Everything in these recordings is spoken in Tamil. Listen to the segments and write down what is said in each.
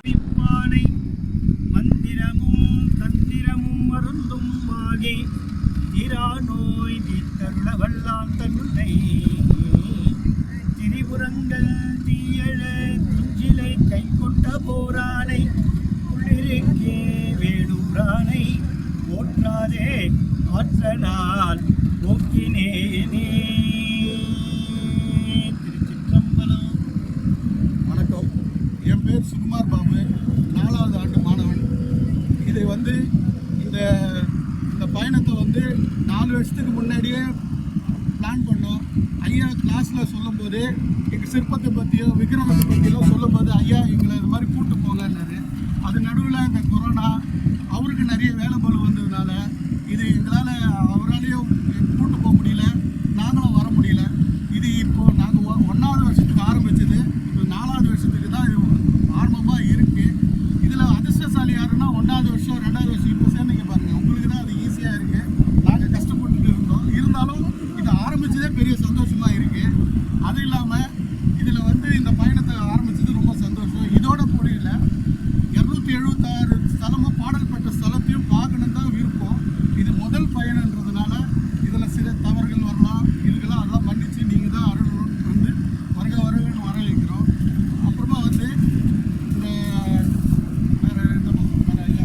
பிப்பானை மந்திரமும் தந்திரமும் மருந்தும் ஆகி தீரா நோய் தீர்த்தருள வல்லான் தன்னை திரிபுரங்கள் தீயழ துஞ்சிலை கை கொண்ட போரானை உள்ளிருக்கே வேலூரானை போற்றாதே ஆற்றனால் போக்கினேனே. திருச்சிற்றம்பலம். வணக்கம், என் பேர் சுகுமார் பாபு, 4வது ஆண்டு மாணவன். இதை இந்த பயணத்தை 4 வருஷத்துக்கு முன்னாடியே பிளான் பண்ணோம். ஐயா கிளாஸில் சொல்லும்போது எங்கள் சிற்பத்தை பற்றியோ விக்கிரகத்தை பற்றியோ சொல்லும்போது ஐயா எங்களை இது மாதிரி கூப்பிட்டு போங்கன்னாரு. அது நடுவில் இந்த கொரோனா அவருக்கு நிறைய வேலை பளு வந்ததுனால இது எங்களால் அவராலையும் கூப்பிட்டு போக முடியல, நாங்களும் வர முடியல. இது இப்போது நாங்கள் 1வது வருஷத்துக்கு ஆரம்பிச்சது, இப்போ 4வது வருஷத்துக்கு தான் இது ஆரம்பமாக இருக்குது. இதில் அதிர்ஷ்டசாலி யாருன்னா 1வது வருஷம் 2வது வருஷம் இப்போ சேர்ந்துங்க பாருங்கள், உங்களுக்கு தான் அது ஈஸியாக இருக்குது. நாங்கள் கஷ்டப்பட்டுட்டு இருந்தோம், இருந்தாலும் இது ஆரம்பித்ததே பெரிய சந்தோஷமாக இருக்குது. அது இல்லாமல் இதில் இந்த பயணத்தை ஆரம்பித்தது ரொம்ப சந்தோஷம். இதோட முடியல, 276 ஸ்தலமும் பாடல் பெற்ற ஸ்தலத்தையும் பார்க்கணும் தான் விருப்பம். இது முதல் பயணன்றதுனால இதில் சில தவறுகள் வரலாம், இதுக்கெல்லாம் அதெல்லாம் மன்னித்து நீங்கள் தான் அருள்னு வருகன்னு வர வைக்கிறோம். அப்புறமா இந்த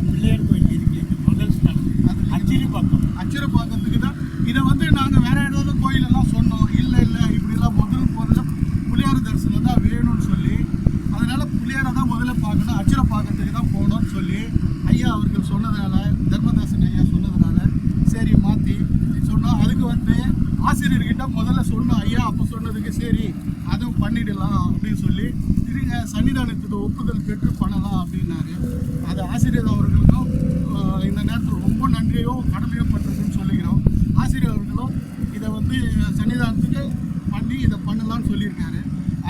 பிள்ளையார் கோயில் இருக்கு, முதல் ஸ்தலம் அது அச்சிறுபாக்கத்துக்கு தான். இதை நாங்கள் வேற ஏதாவது கோயிலெல்லாம் சொன்னோம், இல்லை இப்படிலாம் முதல் புலியார் தரிசனம் தான் வேணும்னு சொல்லி, அதனால புலியாரை தான் முதல்ல பார்க்கணும், அச்சிறுபாக்கத்துக்கு தான் போகணும்னு சொல்லி ஐயா அவர்கள் சொன்னதுனால, தர்மதாசன் ஐயா சொன்னதுனால சரி மாற்றி சொன்னோம். அதுக்கு ஆசிரியர்கிட்ட முதல்ல சொன்னோம். ஐயா அப்போ சொன்னதுக்கு சரி அதுவும் பண்ணிடலாம் அப்படின்னு சொல்லி சன்னிதானத்துக்கு ஒப்புதல் பெற்று பண்ணலாம் அப்படின்னாரு. அது ஆசிரியர் அவர்களுக்கும் இந்த நேரத்தில் ரொம்ப நன்றியும் கடமையும் பட்டிருக்குன்னு சொல்லிக்கிறோம். ஆசிரியர் அவர்களும் இதை சன்னிதானத்துக்கு பண்ணி இதை பண்ணலாம்னு சொல்லியிருக்காரு.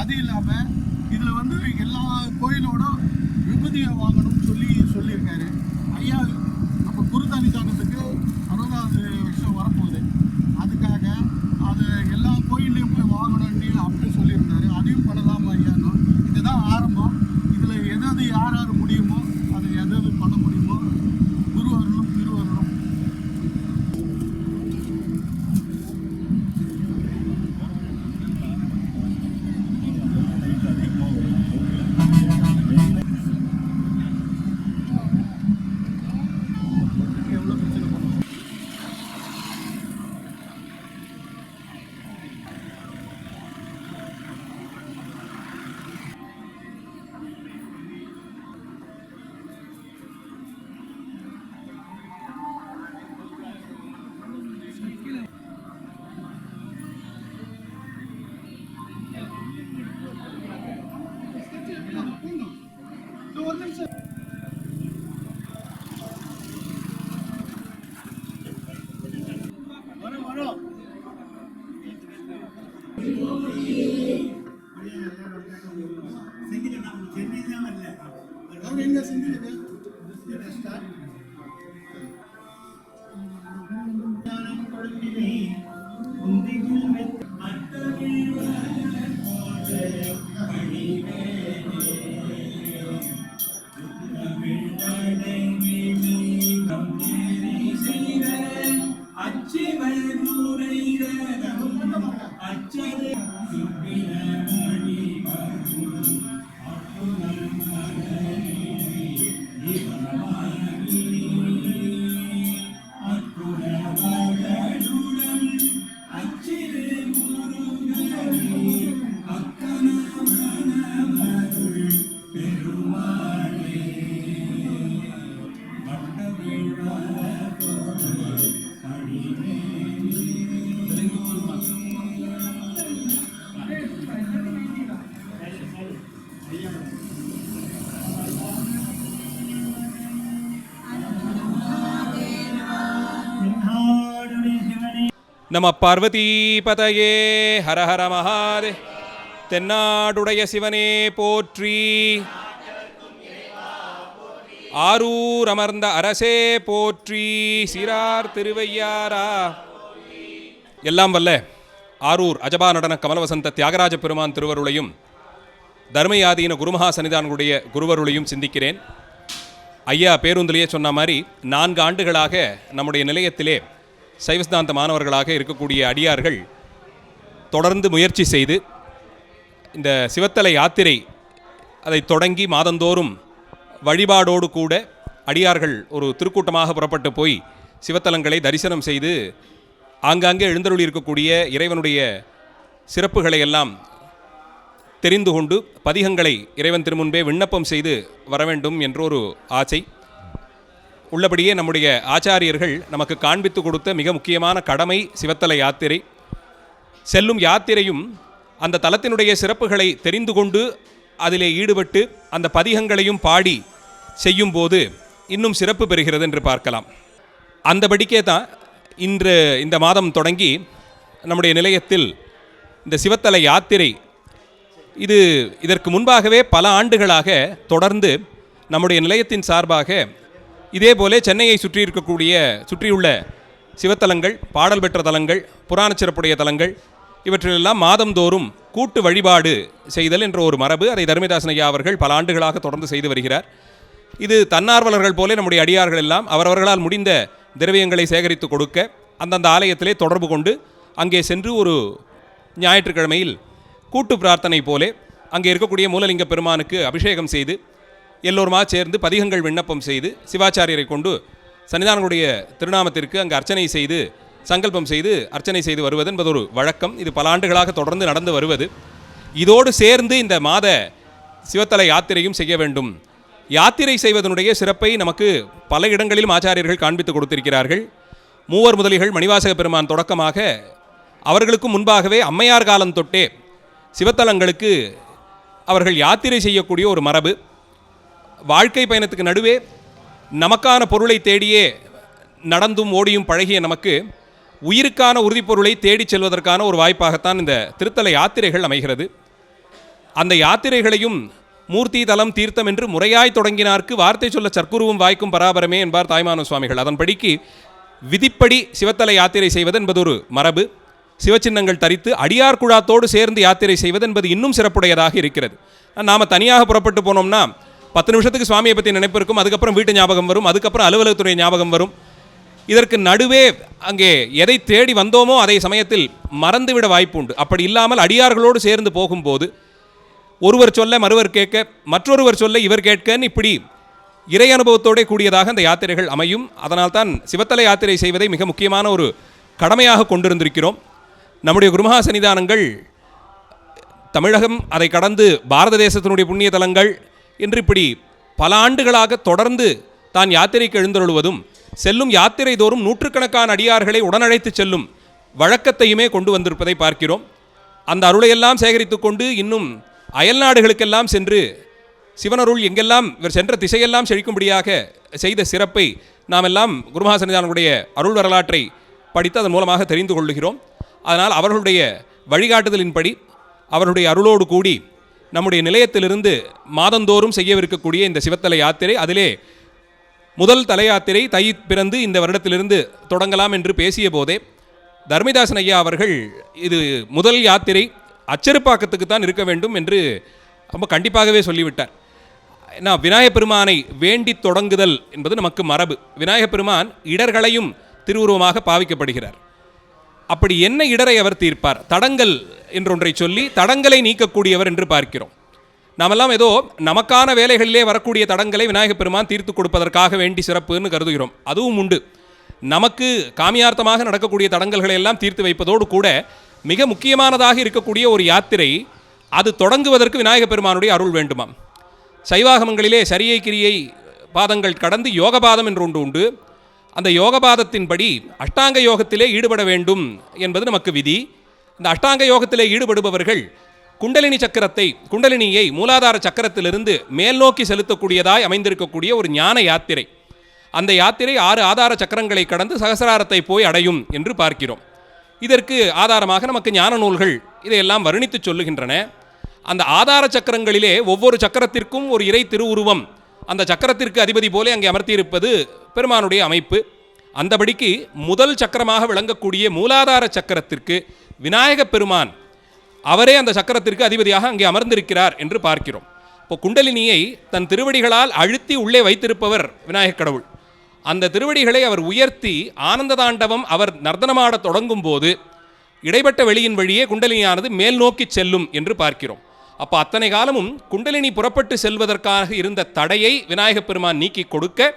அது இல்லாமல் இதில் எல்லா கோயிலோட விபூதியை வாங்கணும்னு சொல்லியிருக்காரு ஐயா. அப்போ குருதானிதானத்துக்கு 60வது வருஷம் வரப்போகுது, அதுக்காக அது எல்லா கோயில்லையும் போய் வாங்கணும்னு அப்படி சொல்லியிருந்தாரு. அதையும் பண்ணலாமா ஐயானோ. இதுதான் ஆரம்பம். இதில் எதாவது யார் முடியுமோ அதை எதாவது பண்ண முடியுமோ குரு அருளும் திரு அருளும். சென்னை தான் வரல, அவர் எங்கே செஞ்சீங்க? நம பார்வதிபதயே ஹர ஹர மகாதே. தென்னாடுடைய சிவனே போற்றி, ஆரூர் அமர்ந்த அரசே போற்றி, சீரார் திருவையாரா. எல்லாம் வல்ல ஆரூர் அஜபா நடன கமலவசந்த தியாகராஜ பெருமான் திருவருளையும் தர்மயாதீன குருமகா சன்னிதானங்களுடைய குருவருளையும் சிந்திக்கிறேன். ஐயா பேருந்திலேயே சொன்ன மாதிரி 4 ஆண்டுகளாக நம்முடைய நிலையத்திலே சைவசித்தாந்த மாணவர்களாக இருக்கக்கூடிய அடியார்கள் தொடர்ந்து முயற்சி செய்து இந்த சிவத்தலை யாத்திரை அதை தொடங்கி மாதந்தோறும் வழிபாடோடு கூட அடியார்கள் ஒரு திருக்கூட்டமாக புறப்பட்டு போய் சிவத்தலங்களை தரிசனம் செய்து ஆங்காங்கே எழுந்தருளி இருக்கக்கூடிய இறைவனுடைய சிறப்புகளை எல்லாம் தெரிந்து கொண்டு பதிகங்களை இறைவன் திருமுன்பே விண்ணப்பம் செய்து வர வேண்டும் என்றொரு ஆசை. உள்ளபடியே நம்முடைய ஆச்சாரியர்கள் நமக்கு காண்பித்து கொடுத்த மிக முக்கியமான கடமை சிவத்தல யாத்திரை. செல்லும் யாத்திரையும் அந்த தலத்தினுடைய சிறப்புகளை தெரிந்து கொண்டு அதிலே ஈடுபட்டு அந்த பதிகங்களையும் பாடி செய்யும்போது இன்னும் சிறப்பு பெறுகிறது என்று பார்க்கலாம். அந்தபடிக்கே தான் இன்று இந்த மாதம் தொடங்கி நம்முடைய நிலையத்தில் இந்த சிவத்தல யாத்திரை இதற்கு முன்பாகவே பல ஆண்டுகளாக தொடர்ந்து நம்முடைய நிலையத்தின் சார்பாக இதேபோல சென்னையை சுற்றியுள்ள சிவத்தலங்கள், பாடல் பெற்ற தலங்கள், புராண சிறப்புடைய தலங்கள் இவற்றிலெல்லாம் மாதந்தோறும் கூட்டு வழிபாடு செய்தல் என்ற ஒரு மரபு அதை தர்மதாசன் ஐயா அவர்கள் பல ஆண்டுகளாக தொடர்ந்து செய்து வருகிறார். இது தன்னார்வலர்கள் போல நம்முடைய அடியார்கள் எல்லாம் அவரவர்களால் முடிந்த திரவியங்களை சேகரித்து கொடுக்க அந்தந்த ஆலயத்திலே தொடர்பு கொண்டு அங்கே சென்று ஒரு ஞாயிற்றுக்கிழமையில் கூட்டு பிரார்த்தனை போலே அங்கே இருக்கக்கூடிய மூலலிங்க பெருமானுக்கு அபிஷேகம் செய்து எல்லோருமா சேர்ந்து பதிகங்கள் விண்ணப்பம் செய்து சிவாச்சாரியரை கொண்டு சன்னிதானங்களுடைய திருநாமத்திற்கு அங்கு அர்ச்சனை செய்து சங்கல்பம் செய்து அர்ச்சனை செய்து வருவது என்பது ஒரு வழக்கம். இது பல ஆண்டுகளாக தொடர்ந்து நடந்து வருவது. இதோடு சேர்ந்து இந்த மாத சிவத்தல யாத்திரையும் செய்ய வேண்டும். யாத்திரை செய்வதனுடைய சிறப்பை நமக்கு பல இடங்களிலும் ஆச்சாரியர்கள் காண்பித்து கொடுத்திருக்கிறார்கள். மூவர் முதலிகள் மணிவாசக பெருமான் தொடக்கமாக அவர்களுக்கு முன்பாகவே அம்மையார் காலம் தொட்டே சிவத்தலங்களுக்கு அவர்கள் யாத்திரை செய்யக்கூடிய ஒரு மரபு. வாழ்க்கை பயணத்துக்கு நடுவே நமக்கான பொருளை தேடியே நடந்தும் ஓடியும் பழகிய நமக்கு உயிருக்கான உறுதிப்பொருளை தேடிச் செல்வதற்கான ஒரு வாய்ப்பாகத்தான் இந்த திருத்தல யாத்திரைகள் அமைகிறது. அந்த யாத்திரைகளையும் மூர்த்தி தலம் தீர்த்தம் என்று முறையாய் தொடங்கினார்க்கு வார்த்தை சொல்ல சற்குருவும் வாய்க்கும் பராபரமே என்பார் தாய்மான சுவாமிகள். அதன்படிக்கு விதிப்படி சிவத்தல யாத்திரை செய்வது என்பது ஒரு மரபு. சிவச்சின்னங்கள் தரித்து அடியார் குழாத்தோடு சேர்ந்து யாத்திரை செய்வது என்பது இன்னும் சிறப்புடையதாக இருக்கிறது. நாம் தனியாக புறப்பட்டு போனோம்னா 10 நிமிஷத்துக்கு சுவாமியை பற்றி நினைப்பு இருக்கும், அதுக்கப்புறம் வீட்டு ஞாபகம் வரும், அதுக்கப்புறம் அலுவலகத்துறை ஞாபகம் வரும். இதற்கு நடுவே அங்கே எதை தேடி வந்தோமோ அதை சமயத்தில் மறந்துவிட வாய்ப்பு உண்டு. அப்படி இல்லாமல் அடியார்களோடு சேர்ந்து போகும்போது ஒருவர் சொல்ல மறுவர் கேட்க, மற்றொருவர் சொல்ல இவர் கேட்கன்னு இப்படி இறை அனுபவத்தோட கூடியதாக அந்த யாத்திரைகள் அமையும். அதனால்தான் சிவத்தல யாத்திரை செய்வதை மிக முக்கியமான ஒரு கடமையாக கொண்டிருந்திருக்கிறோம். நம்முடைய குருமகா சன்னிதானங்கள் தமிழகம் அதை கடந்து பாரத தேசத்தினுடைய புண்ணிய தலங்கள் என்று இப்படி பல ஆண்டுகளாக தொடர்ந்து தான் யாத்திரைக்கு எழுந்தருளுவதும் செல்லும் யாத்திரை தோறும் நூற்றுக்கணக்கான அடியார்களை உடனழைத்து செல்லும் வழக்கத்தையுமே கொண்டு வந்திருப்பதை பார்க்கிறோம். அந்த அருளையெல்லாம் சேகரித்து கொண்டு இன்னும் அயல் நாடுகளுக்கெல்லாம் சென்று சிவனருள் எங்கெல்லாம் இவர் சென்ற திசையெல்லாம் செழிக்கும்படியாக செய்த சிறப்பை நாம் எல்லாம் குருமகா சன்னிதானங்களுடைய அருள் வரலாற்றை படித்து அதன் மூலமாக தெரிந்து கொள்ளுகிறோம். அதனால் அவர்களுடைய வழிகாட்டுதலின்படி அவர்களுடைய அருளோடு கூடி நம்முடைய நிலையத்திலிருந்து மாதந்தோறும் செய்யவிருக்கக்கூடிய இந்த சிவத்தல யாத்திரை, அதிலே முதல் தல யாத்திரை தை பிறந்து இந்த வருடத்திலிருந்து தொடங்கலாம் என்று பேசிய போதே தர்மதாசன் ஐயா அவர்கள் இது முதல் யாத்திரை அச்சருப்பாக்கத்துக்கு தான் இருக்க வேண்டும் என்று ரொம்ப கண்டிப்பாகவே சொல்லிவிட்டார். ஏன்னா விநாயகப் பெருமானை வேண்டி தொடங்குதல் என்பது நமக்கு மரபு. விநாயகப் பெருமான் இடர்களையும் திருவுருவமாக பாவிக்கப்படுகிறார். அப்படி என்ன இடரை அவர் தீர்ப்பார்? தடங்கள் என்றொன்றை சொல்லி தடங்களை நீக்கக்கூடியவர் என்று பார்க்கிறோம். நாமெல்லாம் ஏதோ நமக்கான வேலைகளிலே வரக்கூடிய தடங்களை விநாயகப் பெருமான் தீர்த்து கொடுப்பதற்காக வேண்டி சிறப்புன்னு கருதுகிறோம். அதுவும் உண்டு. நமக்கு காமியார்த்தமாக நடக்கக்கூடிய தடங்கல்களை எல்லாம் தீர்த்து வைப்பதோடு கூட மிக முக்கியமானதாக இருக்கக்கூடிய ஒரு யாத்திரை அது தொடங்குவதற்கு விநாயகப் பெருமானுடைய அருள் வேண்டுமாம். சைவாகமங்களிலே சரியை கிரியை பாதங்கள் கடந்து யோகபாதம் என்று ஒன்று உண்டு. அந்த யோகபாதத்தின்படி அஷ்டாங்க யோகத்திலே ஈடுபட வேண்டும் என்பது நமக்கு விதி. இந்த அஷ்டாங்க யோகத்திலே ஈடுபடுபவர்கள் குண்டலினியை மூலாதார சக்கரத்திலிருந்து மேல் நோக்கி செலுத்தக்கூடியதாய் அமைந்திருக்கக்கூடிய ஒரு ஞான யாத்திரை. அந்த யாத்திரை 6 ஆதார சக்கரங்களை கடந்து சகசிராரத்தை போய் அடையும் என்று பார்க்கிறோம். இதற்கு ஆதாரமாக நமக்கு ஞான நூல்கள் இதையெல்லாம் வர்ணித்து சொல்லுகின்றன. அந்த ஆதார சக்கரங்களிலே ஒவ்வொரு சக்கரத்திற்கும் ஒரு இறை திருவுருவம் அந்த சக்கரத்திற்கு அதிபதி போலே அங்கே அமர்த்தியிருப்பது பெருமானுடைய அமைப்பு. அந்தபடிக்கு முதல் சக்கரமாக விளங்கக்கூடிய மூலாதார சக்கரத்திற்கு விநாயகப் பெருமான் அவரே அந்த சக்கரத்திற்கு அதிபதியாக அங்கே அமர்ந்திருக்கிறார் என்று பார்க்கிறோம். இப்போ குண்டலினியை தன் திருவடிகளால் அழுத்தி உள்ளே வைத்திருப்பவர் விநாயகக் கடவுள். அந்த திருவடிகளை அவர் உயர்த்தி ஆனந்த தாண்டவம் அவர் நர்த்தனமாடத் தொடங்கும் போது இடைப்பட்ட வெளியின் வழியே குண்டலினியானது மேல் நோக்கி செல்லும் என்று பார்க்கிறோம். அப்போ அத்தனை காலமும் குண்டலினி புறப்பட்டு செல்வதற்காக இருந்த தடையை விநாயகப் பெருமான் நீக்கி கொடுக்க,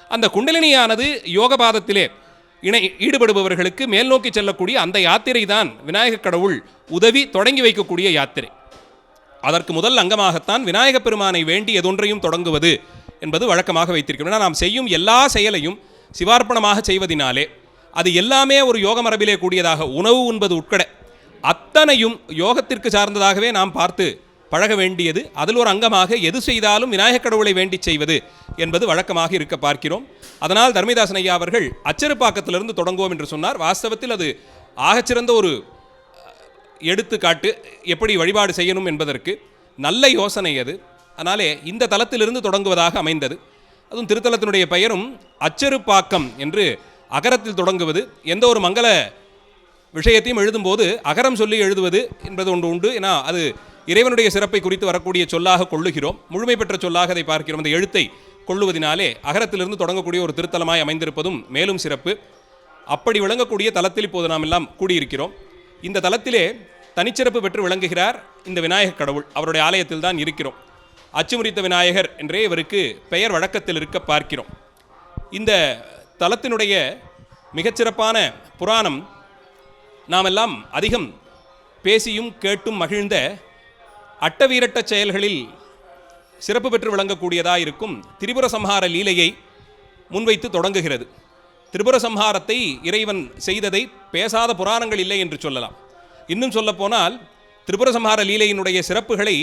அந்த குண்டலினியானது யோகபாதத்திலே ஈடுபடுபவர்களுக்கு மேல் நோக்கி செல்லக்கூடிய அந்த யாத்திரை தான் விநாயகக் கடவுள் உதவி தொடங்கி வைக்கக்கூடிய யாத்திரை. அதற்கு முதல் அங்கமாகத்தான் விநாயகப் பெருமானை வேண்டி எதொன்றையும் தொடங்குவது என்பது வழக்கமாக வைத்திருக்கிறோம். நாம் செய்யும் எல்லா செயலையும் சிவார்ப்பணமாக செய்வதினாலே அது எல்லாமே ஒரு யோக மரபிலே கூடியதாக, உணவு உண்பது உட்பட அத்தனையும் யோகத்திற்கு சார்ந்ததாகவே நாம் பார்த்து பழக வேண்டியது. அதில் ஒரு அங்கமாக எது செய்தாலும் விநாயகக் கடவுளை வேண்டி செய்வது என்பது வழக்கமாக இருக்க பார்க்கிறோம். அதனால் தர்மிதாசன் ஐயா அவர்கள் அச்சருப்பாக்கத்திலிருந்து தொடங்குவோம் என்று சொன்னார். வாஸ்தவத்தில் அது ஆகச்சிறந்த ஒரு எடுத்துக்காட்டு, எப்படி வழிபாடு செய்யணும் என்பதற்கு நல்ல யோசனை அது. அதனாலே இந்த தலத்திலிருந்து தொடங்குவதாக அமைந்தது. அதுவும் திருத்தலத்தினுடைய பெயரும் அச்சருப்பாக்கம் என்று அகரத்தில் தொடங்குவது. எந்த ஒரு மங்கள விஷயத்தையும் எழுதும்போது அகரம் சொல்லி எழுதுவது என்பது ஒன்று உண்டு. ஏன்னா அது இறைவனுடைய சிறப்பை குறித்து வரக்கூடிய சொல்லாக கொள்ளுகிறோம், முழுமை பெற்ற சொல்லாக அதை பார்க்கிறோம். அந்த எழுத்தை கொள்ளுவதினாலே அகரத்திலிருந்து தொடங்கக்கூடிய ஒரு திருத்தலமாய் அமைந்திருப்பதும் மேலும் சிறப்பு. அப்படி விளங்கக்கூடிய தலத்தில் இப்போது நாம் எல்லாம் கூடியிருக்கிறோம். இந்த தலத்திலே தனிச்சிறப்பு பெற்று விளங்குகிறார் இந்த விநாயகக் கடவுள். அவருடைய ஆலயத்தில் தான் இருக்கிறோம். அச்சுமுறித்த விநாயகர் என்றே இவருக்கு பெயர் வழக்கத்தில் இருக்க பார்க்கிறோம். இந்த தலத்தினுடைய மிகச்சிறப்பான புராணம் நாமெல்லாம் அதிகம் பேசியும் கேட்டும் மகிழ்ந்த அட்டவீரட்ட செயல்களில் சிறப்பு பெற்று விளங்கக்கூடியதாக இருக்கும் திரிபுர சம்ஹார லீலையை முன்வைத்து தொடங்குகிறது. திரிபுர சம்ஹாரத்தை இறைவன் செய்ததை பேசாத புராணங்கள் இல்லை என்று சொல்லலாம். இன்னும் சொல்லப்போனால் திரிபுர சம்ஹார லீலையினுடைய சிறப்புகளை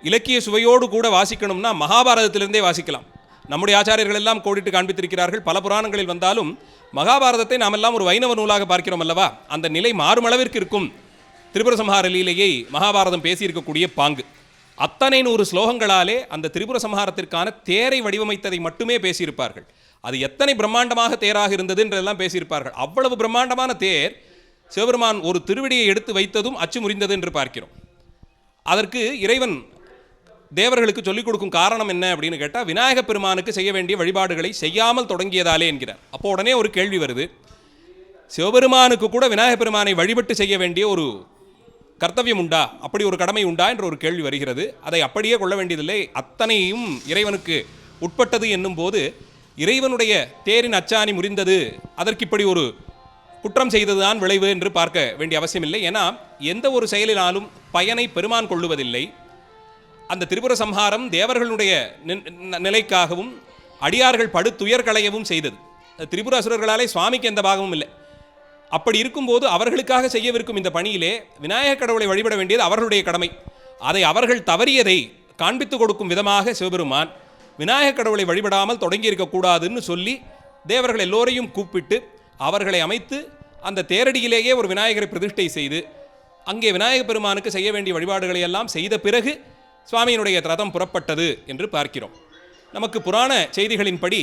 இலக்கிய சுவையோடு கூட வாசிக்கணும்னா மகாபாரதத்திலிருந்தே வாசிக்கலாம். நம்முடைய ஆச்சாரியர்கள் எல்லாம் கோடிட்டு காண்பித்திருக்கிறார்கள். பல புராணங்களில் வந்தாலும் மகாபாரதத்தை நாம் எல்லாம் ஒரு வைணவ நூலாக பார்க்கிறோம் அல்லவா, அந்த நிலை மாறுமளவிற்கு இருக்கும். திரிபுர சம்ஹார லீலையை மகாபாரதம் பேசியிருக்கக்கூடிய பாங்கு அத்தனை 100 ஸ்லோகங்களாலே அந்த திரிபுர சம்ஹாரத்திற்கான தேரை வடிவமைத்ததை மட்டுமே பேசியிருப்பார்கள். அது எத்தனை பிரம்மாண்டமாக தேராக இருந்தது என்றெல்லாம் பேசியிருப்பார்கள். அவ்வளவு பிரம்மாண்டமான தேர் சிவபெருமான் ஒரு திருவடியை எடுத்து வைத்ததும் அச்சு முறிந்தது என்று பார்க்கிறோம். அதற்கு இறைவன் தேவர்களுக்கு சொல்லிக் கொடுக்கும் காரணம் என்ன அப்படின்னு கேட்டால், விநாயகப் பெருமானுக்கு செய்ய வேண்டிய வழிபாடுகளை செய்யாமல் தொடங்கியதாலே என்கிறார். அப்போ உடனே ஒரு கேள்வி வருது, சிவபெருமானுக்கு கூட விநாயகப் பெருமானை வழிபட்டு செய்ய வேண்டிய ஒரு கர்த்தவியம் உண்டா, அப்படி ஒரு கடமை உண்டா என்ற ஒரு கேள்வி வருகிறது. அதை அப்படியே கொள்ள வேண்டியதில்லை. அத்தனையும் இறைவனுக்கு உட்பட்டது என்னும் போது இறைவனுடைய தேரின் அச்சாணி முறிந்தது, அதற்கு இப்படி ஒரு குற்றம் செய்ததுதான் விளைவு என்று பார்க்க வேண்டிய அவசியமில்லை. ஏன்னா எந்த ஒரு செயலினாலும் பயனை பெருமான் கொள்ளுவதில்லை. அந்த திரிபுர சம்ஹாரம் தேவர்களுடைய நிலைக்காகவும் அடியார்கள் படு துயர் களையவும் செய்தது. திரிபுர அசுரர்களாலே சுவாமிக்கு எந்த பாகமும் இல்லை. அப்படி இருக்கும்போது அவர்களுக்காக செய்யவிருக்கும் இந்த பணியிலே விநாயகக் கடவுளை வழிபட வேண்டியது அவர்களுடைய கடமை. அதை அவர்கள் தவறியதை காண்பித்து கொடுக்கும் விதமாக சிவபெருமான் விநாயகக் கடவுளை வழிபடாமல் தொடங்கி இருக்கக்கூடாதுன்னு சொல்லி தேவர்கள் எல்லோரையும் கூப்பிட்டு அவர்களை அமைத்து அந்த தேரடியிலேயே ஒரு விநாயகரை பிரதிஷ்டை செய்து அங்கே விநாயகப் பெருமானுக்கு செய்ய வேண்டிய வழிபாடுகளை எல்லாம் செய்த பிறகு சுவாமியினுடைய ரதம் புறப்பட்டது என்று பார்க்கிறோம். நமக்கு புராண செய்திகளின்படி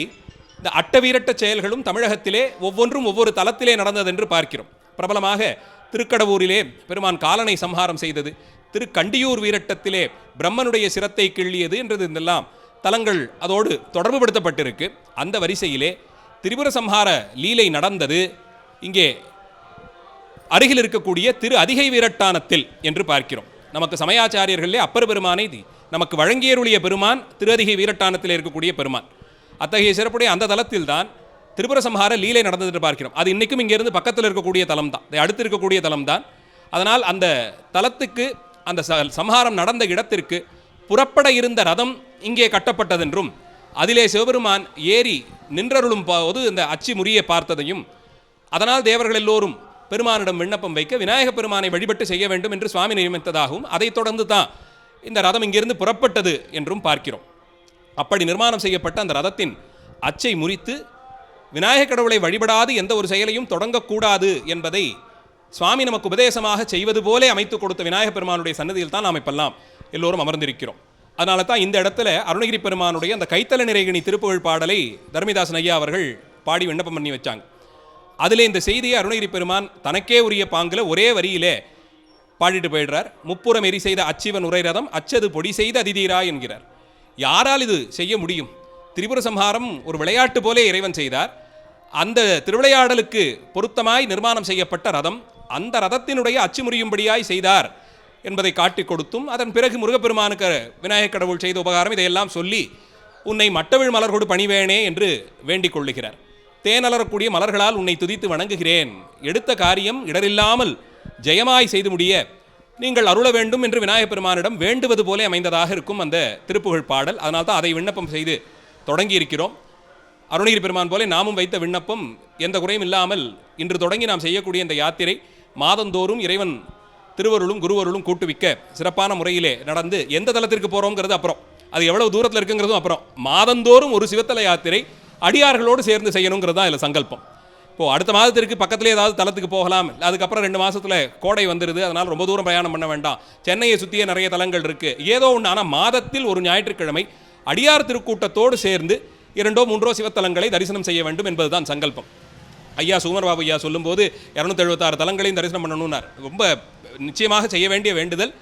இந்த அட்டவீரட்ட செயல்களும் தமிழகத்திலே ஒவ்வொன்றும் ஒவ்வொரு தலத்திலே நடந்ததென்று பார்க்கிறோம். பிரபலமாக திருக்கடவூரிலே பெருமான் காலனை சம்ஹாரம் செய்தது, திருக்கண்டியூர் வீரட்டத்திலே பிரம்மனுடைய சிரத்தை கிள்ளியது என்றது இதெல்லாம் தலங்கள் அதோடு தொடர்பு படுத்தப்பட்டிருக்கு. அந்த வரிசையிலே திரிபுர சம்ஹார லீலை நடந்தது இங்கே அருகில் இருக்கக்கூடிய திரு அதிகை வீரட்டானத்தில் என்று பார்க்கிறோம். நமக்கு சமயாச்சாரியர்களே அப்பர் பெருமானை நமக்கு வழங்கியருளிய பெருமான் திரு அதிகை வீரட்டானத்தில் இருக்கக்கூடிய பெருமான். அத்தகைய சிறப்புடைய அந்த தலத்தில் தான் திரிபுர சம்ஹார லீலை நடந்தது என்று பார்க்கிறோம். அது இன்றைக்கும் இங்கிருந்து பக்கத்தில் இருக்கக்கூடிய தலம் தான், அதை அடுத்து இருக்கக்கூடிய தலம் தான். அதனால் அந்த தலத்துக்கு அந்த சம்ஹாரம் நடந்த இடத்திற்கு புறப்பட இருந்த ரதம் இங்கே கட்டப்பட்டதென்றும் அதிலே சிவபெருமான் ஏறி நின்றருளும் போது இந்த அச்சு முறியை பார்த்ததையும் அதனால் தேவர்கள் எல்லோரும் பெருமானிடம் விண்ணப்பம் வைக்க விநாயகப் பெருமானை வழிபட்டு செய்ய வேண்டும் என்று சுவாமி நியமித்ததாகவும் அதைத் தொடர்ந்து தான் இந்த ரதம் இங்கிருந்து புறப்பட்டது என்றும் பார்க்கிறோம். அப்படி நிர்மாணம் செய்யப்பட்ட அந்த ரதத்தின் அச்சை முறித்து விநாயகக் கடவுளை வழிபடாது எந்த ஒரு செயலையும் தொடங்கக்கூடாது என்பதை சுவாமி நமக்கு உபதேசமாக செய்வது போலே அமைத்து கொடுத்த விநாயகப் பெருமானுடைய சன்னதியில் தான் நாம் இப்பெல்லாம் எல்லோரும் அமர்ந்திருக்கிறோம். அதனால தான் இந்த இடத்துல அருணகிரி பெருமானுடைய அந்த கைத்தல நிறைகினி திருப்புகழ் பாடலை தர்மிதாசன் ஐயா அவர்கள் பாடி விண்ணப்பம் பண்ணி வச்சாங்க. அதிலே இந்த செய்தியை அருணகிரி பெருமான் தனக்கே உரிய பாங்கில் ஒரே வரியிலே பாடிட்டு போயிடுறார். முப்புறம் எரி செய்த அச்சிவன் உரை ரதம் அச்சது பொடி செய்த அதிதீரா என்கிறார். யாரால் இது செய்ய முடியும்? திரிபுர சம்ஹாரம் ஒரு விளையாட்டு போலே இறைவன் செய்தார். அந்த திருவிளையாடலுக்கு பொருத்தமாய் நிர்மாணம் செய்யப்பட்ட ரதம் அந்த ரதத்தினுடைய அச்சு முறியும்படியாய் செய்தார் என்பதை காட்டிக் கொடுத்தும், அதன் பிறகு முருகப்பெருமானுக்கு விநாயகக் கடவுள் செய்த உபகாரம் இதையெல்லாம் சொல்லி உன்னை மட்டவிழ் மலர்கொடு பணிவேனே என்று வேண்டிக் கொள்ளுகிறார். தேனலரக்கூடிய மலர்களால் உன்னை துதித்து வணங்குகிறேன், எடுத்த காரியம் இடரில்லாமல் ஜெயமாய் செய்து முடிய நீங்கள் அருள வேண்டும் என்று விநாயகப் பெருமானிடம் வேண்டுவது போலே அமைந்ததாக இருக்கும் அந்த திருப்புகழ் பாடல். அதனால்தான் அதை விண்ணப்பம் செய்து தொடங்கி இருக்கிறோம். அருணகிரி பெருமான் போலே நாமும் வைத்த விண்ணப்பம் எந்த குறையும் இல்லாமல் இன்று தொடங்கி நாம் செய்யக்கூடிய இந்த யாத்திரை மாதந்தோறும் இறைவன் திருவருளும் குருவருளும் கூட்டுவிக்க சிறப்பான முறையிலே நடந்து எந்த தலத்திற்கு போகிறோங்கிறது அப்புறம், அது எவ்வளவு தூரத்தில் இருக்குங்கிறதும் அப்புறம், மாதந்தோறும் ஒரு சிவத்தல யாத்திரை அடியார்களோடு சேர்ந்து செய்யணுங்கிறது தான் இதில் சங்கல்பம். இப்போது அடுத்த மாதத்திற்கு பக்கத்திலே ஏதாவது தலத்துக்கு போகலாம், அதுக்கப்புறம் 2 மாதத்தில் கோடை வந்துடுது, அதனால் ரொம்ப தூரம் பிரயாணம் பண்ண வேண்டாம், சென்னையை சுற்றிய நிறைய தலங்கள் இருக்குது, ஏதோ ஒன்று. ஆனால் மாதத்தில் ஒரு ஞாயிற்றுக்கிழமை அடியார் திருக்கூட்டத்தோடு சேர்ந்து 2 or 3 சிவத்தலங்களை தரிசனம் செய்ய வேண்டும் என்பதுதான் சங்கல்பம். ஐயா சுகுமார் பாபு ஐயா சொல்லும்போது 276 தலங்களையும் தரிசனம் பண்ணணும்னார். ரொம்ப நிச்சயமாக செய்ய வேண்டிய வேண்டுதல்.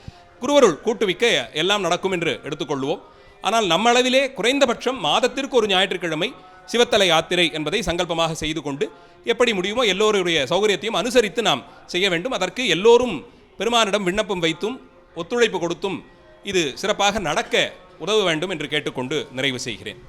குருவருள் கூட்டுவிக்க எல்லாம் நடக்கும் என்று எடுத்துக்கொள்வோம். ஆனால் நம்மளவிலே குறைந்தபட்சம் மாதத்திற்கு ஒரு ஞாயிற்றுக்கிழமை சிவத்தல யாத்திரை என்பதை சங்கல்பமாக செய்து கொண்டு எப்படி முடியுமோ எல்லோருடைய சௌகரியத்தையும் அனுசரித்து நாம் செய்ய வேண்டும். அதற்கு எல்லோரும் பெருமானிடம் விண்ணப்பம் வைத்தும் ஒத்துழைப்பு கொடுத்தும் இது சிறப்பாக நடக்க உதவ வேண்டும் என்று கேட்டுக்கொண்டு நிறைவு செய்கிறேன்.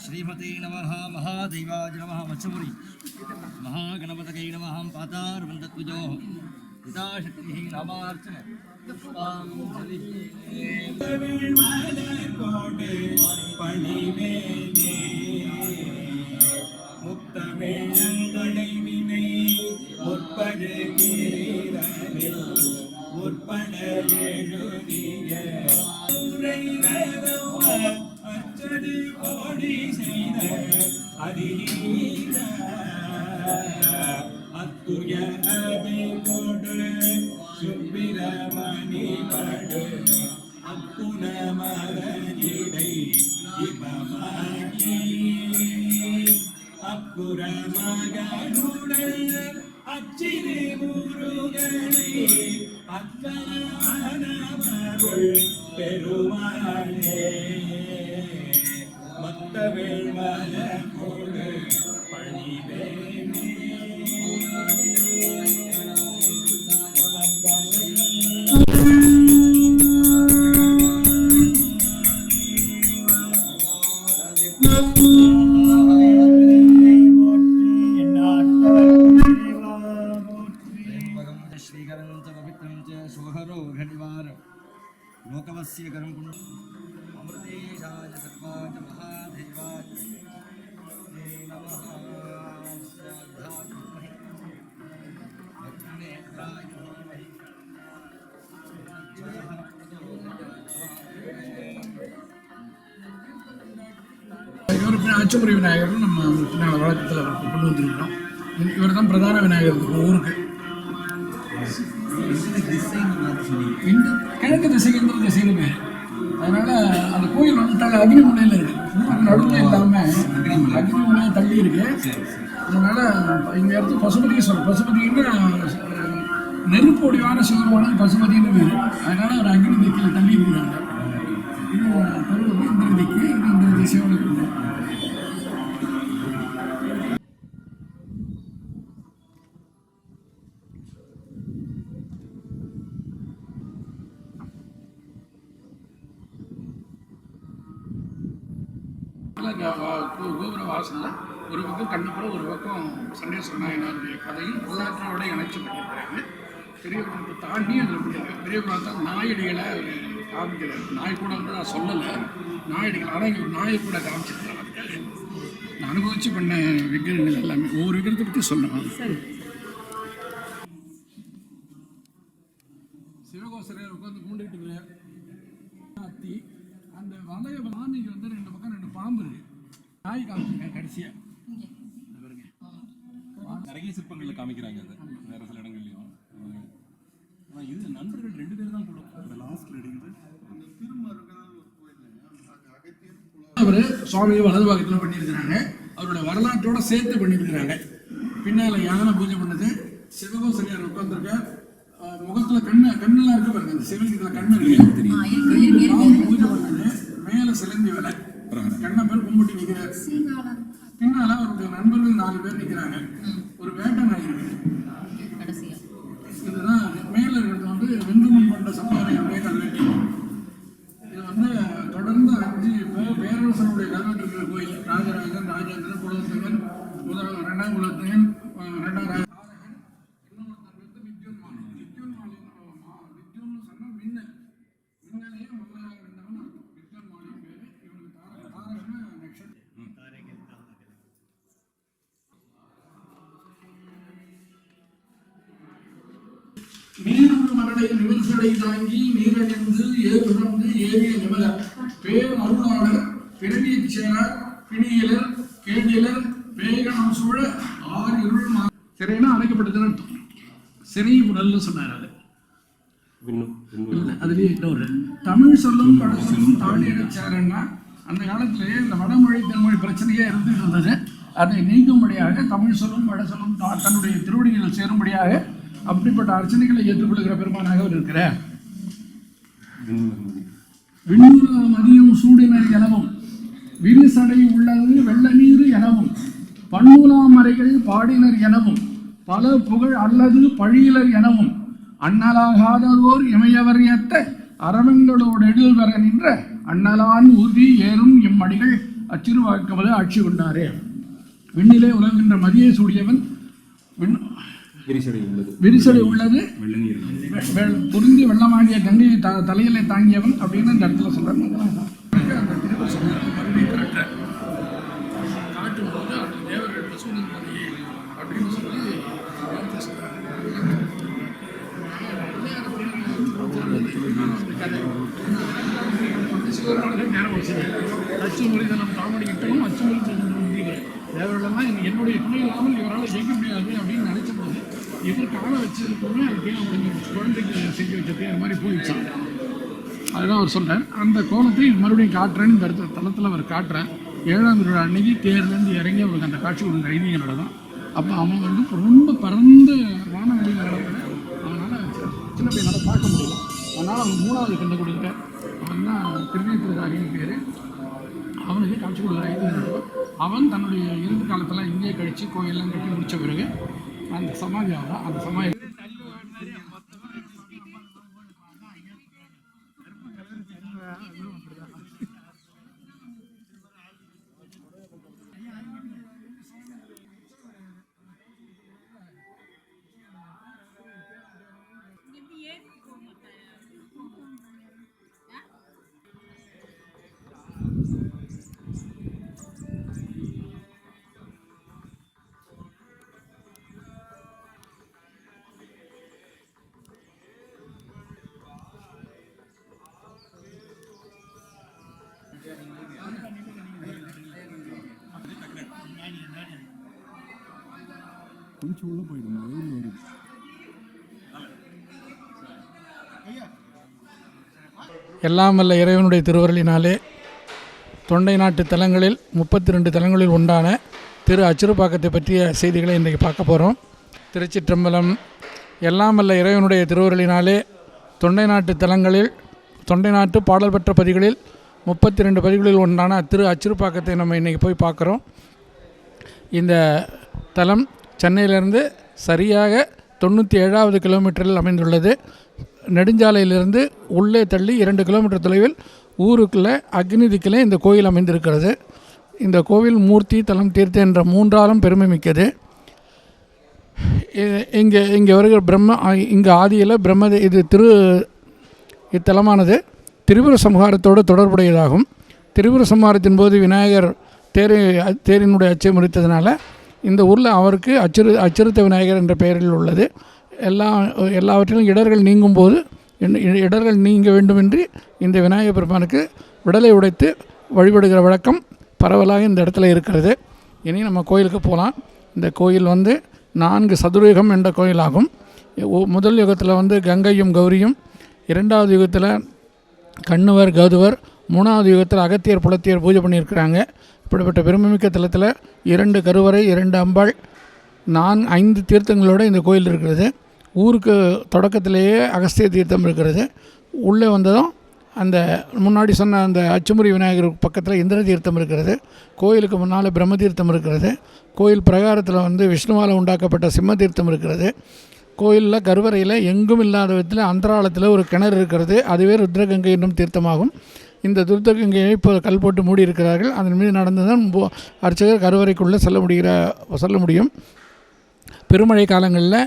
श्रीमते नमः महादेवाय नमः वचमुरी महागणपतये नमः पातारवन्दत्वजो पिताशक्तिः नामार्चन அச்சமுறை விநாயகர் நம்ம பின்னால் வழக்கத்தில் கொண்டு வந்துருக்கிறோம். இவர் தான் பிரதான விநாயகர் ஊருக்கு. கிழக்கு திசைங்கிற திசைன்னு பேர். அதனால் அந்த கோயில் வந்துட்டாங்க அக்னி முனையில் இருக்குது, நடுவில் இல்லாமல் அக்னி முனையை தள்ளி இருக்கு. அதனால் இந்த இடத்துல பசுபதியை சொல்கிறோம். பசுபதினா நெருப்பு ஒடிவான சிவருமான பசுபதினு பேர். அதனால் ஒரு அக்னி திக்கில் தள்ளி இருக்கிறாங்க. இது இந்த திக்கு இது இந்த திசையோடு இருக்குது. கோபுர வாசலில் ஒரு பக்கம் கண்ணபுரம், ஒரு பக்கம் சண்டேஸ்வர நாயனாருடைய கதையும் வரலாற்றோட இணைச்சு பண்ணியிருக்கிறாங்க. பெரியகுளத்தை தாண்டி அதில் பண்ணியிருக்காங்க. பெரியகுளத்தை நாயடிகளை அவர் காமிக்கிறார். நாய் கூட வந்து நான் சொல்லலை, நாயடிகள், ஆனால் இங்கே ஒரு நாயை கூட காமிச்சிருக்காங்க. அதுக்காக நான் அனுபவித்து பண்ண விக்கிரகங்கள் எல்லாமே ஒவ்வொரு விக்கிரகத்தை பற்றி சொல்லணும். சிவகோசரையர் உட்காந்து கும்பிட்டுக்கிட்டு அத்தி அந்த வலைய வானிக்கு வந்து 2 பக்கம் 2 பாம்பு இருக்கு. நாய் காமிச்சிருக்கேன் கடைசியாக நிறைய சிற்பங்களில் காமிக்கிறாங்க. அது வேறு சில இடங்கள்லையும். ஆனால் இது நண்பர்கள் 2 பேர் தான் கொடுக்கும். லாஸ்ட்ல அடிக்குது. அவர் சுவாமியை வலது பாகத்தில் பண்ணியிருக்கிறாங்க. அவரோட வரலாற்றோட சேர்த்து பண்ணியிருக்கிறாங்க. பின்னால் யானை பூஜை பண்ணது. சிவகோசரியார் உட்காந்துருக்க முகத்தில் கண்ணெல்லாம் இருக்கு பாருங்க. அந்த சிவலிங்கத்தில் கண்ணு இருக்கு. பூஜை பண்ணது மேலே சிலந்தி வேலை கண்ணை பேர் கும்பிட்டு நிற்கிறார். பின்னால் அவருடைய நண்பர்கள் 4 பேர் நிற்கிறாங்க. ஒரு வேட்டை நாய் இருக்கு. இதுதான் மேலே இருக்கிறது வந்து வெந்துமண் கொண்ட சம்பாதையுடைய கல்வெட்டி. இது வந்து தொடர்ந்து 5 பேரரசனுடைய கல்வெட்டு இருக்கிற கோயில். ராஜராஜன், ராஜேந்திரன், குலோத்துங்கன், 2ஆம் குலோத்துங்கன், 2ஆம் ராஜ, இன்னொருத்தர் வந்து வித்யுன்மாலி. வித்யுன்னு சொன்னால் மின்னல், மின்னலையே மல்லாக இருந்தவன் அர்த்தம். வித்யுன்மாலின்னு பேர். இவனுக்கு தாரகன்னா நட்சத்திரம். நீரூறு மரடை நிமிர்சடை தாங்கி நீரணிந்து ஏறுணர்ந்து ஏறிய நிமலர் பேர் அருளாளர் பிறவியச் சேரார் பிணியலர் கேடியலர் பேகணம் சூழ 6 இருள் சிறைனா அடைக்கப்பட்டதுன்னு அர்த்தம். சிறை உடல்னு சொன்னார். அது அதுலேயே இன்னொரு தமிழ் சொல்லும் பட சொல்லும் தாடியடைச் சேரன்னா அந்த காலத்திலேயே இந்த வடமொழி தென்மொழி பிரச்சனையே இருந்துட்டு இருந்தது. அதை நீக்கும்படியாக தமிழ் சொல்லும் பட சொல்லும் தன்னுடைய திருவடிகளில் சேரும்படியாக அப்படிப்பட்ட அர்ச்சனைகளை ஏற்றுக்கொள்கிற பெருமானாக அவர் இருக்கிறார். விண்ணுலா மதியம் சூடினர் எனவும் விரிசடை உள்ளது வெள்ள நீர் எனவும் பன்னுலாம் மறைகள் பாடினர் எனவும் பல புகழ் அல்லது பழியிலர் எனவும் அண்ணலாகாததோர் இமையவர் ஏத்த அரவங்களோடு எழில் வர நின்ற அண்ணலான் ஊர்தி ஏறும் இம்மடிகள் அச்சிறுவாக்கமது ஆட்சி கொண்டாரே. விண்ணிலே உலகின்ற மதியை சூடியவன் விரிசடை உள்ளது பொருந்தி வெள்ளமாடிய கங்கை தலையிலே தாங்கியவன் அப்படின்னு இந்த இடத்துல சொல்றாங்க. அந்த திருவர் சொல்றாங்க மறுபடியும் காட்டும் போது அந்த தேவர்கள் பசுவின் மதியை அப்படின்னு சொல்லி அச்சுமொழிதனம் தாமடிக்கிட்டும் அச்சுமொழி தேவர்களெல்லாம் என்னுடைய துணை இல்லாமல் இவரால் ஜெயிக்க முடியாது அப்படின்னு நினைச்ச போது இவர் காலை வச்சிருக்கோமே அதுக்கே அவங்க குழந்தைக்கு செஞ்சு வச்சதே அது மாதிரி போயிடுச்சான். அதுதான் அவர் சொல்கிறார். அந்த கோலத்தை மறுபடியும் காட்டுறேன்னு இந்த இடத்துல தளத்தில் அவர் காட்டுறேன். 7ஆம் திருவிழா அன்னைக்கு தேர்லேருந்து இறங்கி அவருக்கு அந்த காட்சி கொடுக்குற ஐதீகம் நடக்கும். அப்போ அவன் வந்து ரொம்ப பரந்த வானவெளியில் நடக்கிறேன். அவனால் சின்ன பையனால் பார்க்க முடியல. அதனால் அவன் 3வது கண்ணை கொடுக்குறார். அவன் தான் திருநீத்திரகாரின்னு பேர். அவனுக்கு காட்சி கொடுக்குற ஐதீகம் நடக்கும். அவன் தன்னுடைய இறுதி காலத்தில் இந்திய கழித்து கோயிலெல்லாம் கட்டி முடித்த பிறகு அந்த சமாதி ஆகும். அந்த சமாதி கொஞ்சம் உள்ள போயிடும். வருது. எல்லாம் வல்ல இறைவனுடைய திருவருளினாலே தொண்டை நாட்டு தலங்களில் 32 தலங்களில் உண்டான திரு அச்சிறுபாக்கத்தை பற்றிய செய்திகளை இன்றைக்கு பார்க்க போகிறோம். திருச்சிற்றம்பலம். எல்லாம் வல்ல இறைவனுடைய திருவருளினாலே தொண்டை நாட்டு தலங்களில் தொண்டை நாட்டு பாடல் பெற்ற பதிகளில் 32 பதிகளில் ஒன்றான திரு அச்சிறுபாக்கத்தை நம்ம இன்றைக்கி போய் பார்க்குறோம். இந்த தலம் சென்னையிலிருந்து சரியாக 97வது கிலோமீட்டரில் அமைந்துள்ளது. நெடுஞ்சாலையிலிருந்து உள்ளே தள்ளி 2 கிலோமீட்டர் தொலைவில் ஊருக்குள்ளே அக்னி திக்கிலே இந்த கோயில் அமைந்திருக்கிறது. இந்த கோவில் மூர்த்தி தலம் தீர்த்த என்ற மூன்றாலும் பெருமை மிக்கது. இங்கே வருகிற இங்கே ஆதியில் இது இத்தலமானது திரிபுர சம்ஹாரத்தோடு தொடர்புடையதாகும். திரிபுர சம்ஹாரத்தின் போது விநாயகர் தேரினுடைய அச்சை முறித்ததுனால இந்த ஊரில் அவருக்கு அச்சுறுத்த விநாயகர் என்ற பெயரில் உள்ளது. எல்லாவற்றிலும் இடர்கள் நீங்கும் போது இடர்கள் நீங்க வேண்டுமென்று இந்த விநாயகர் பெருமானுக்கு விடலை உடைத்து வழிபடுகிற வழக்கம் பரவலாக இந்த இடத்துல இருக்கிறது. இனி நம்ம கோயிலுக்கு போகலாம். இந்த கோயில் 4 சதுரயுகம் என்ற கோயிலாகும். முதல் யுகத்தில் கங்கையும் கௌரியும், 2வது யுகத்தில் கண்ணுவர் கௌதுவர், 3வது யுகத்தில் அகத்தியர் புலத்தியர் பூஜை பண்ணியிருக்கிறாங்க. இப்படிப்பட்ட பெருமைமிக்க தலத்தில் 2 கருவறை, 2 அம்பாள், 5 தீர்த்தங்களோடு இந்த கோயில் இருக்கிறது. ஊருக்கு தொடக்கத்திலேயே அகஸ்திய தீர்த்தம் இருக்கிறது. உள்ளே வந்ததும் அந்த முன்னாடி சொன்ன அந்த அச்சுமுறி விநாயகர் பக்கத்தில் இந்திர தீர்த்தம் இருக்கிறது. கோயிலுக்கு முன்னால் பிரம்ம தீர்த்தம் இருக்கிறது. கோயில் பிரகாரத்தில் விஷ்ணுவால் உண்டாக்கப்பட்ட சிம்ம தீர்த்தம் இருக்கிறது. கோயிலில் கருவறையில் எங்கும் இல்லாத விதத்தில் அந்தராளத்தில் ஒரு கிணறு இருக்கிறது. அதுவே ருத்ரகங்கை என்னும் தீர்த்தமாகும். இந்த ருத்ரகங்கையை இப்போ கல் போட்டு மூடி இருக்கிறார்கள். அதன் மீது நடந்து தான் அர்ச்சகர் கருவறைக்குள்ளே செல்ல முடியும். பெருமழை காலங்களில்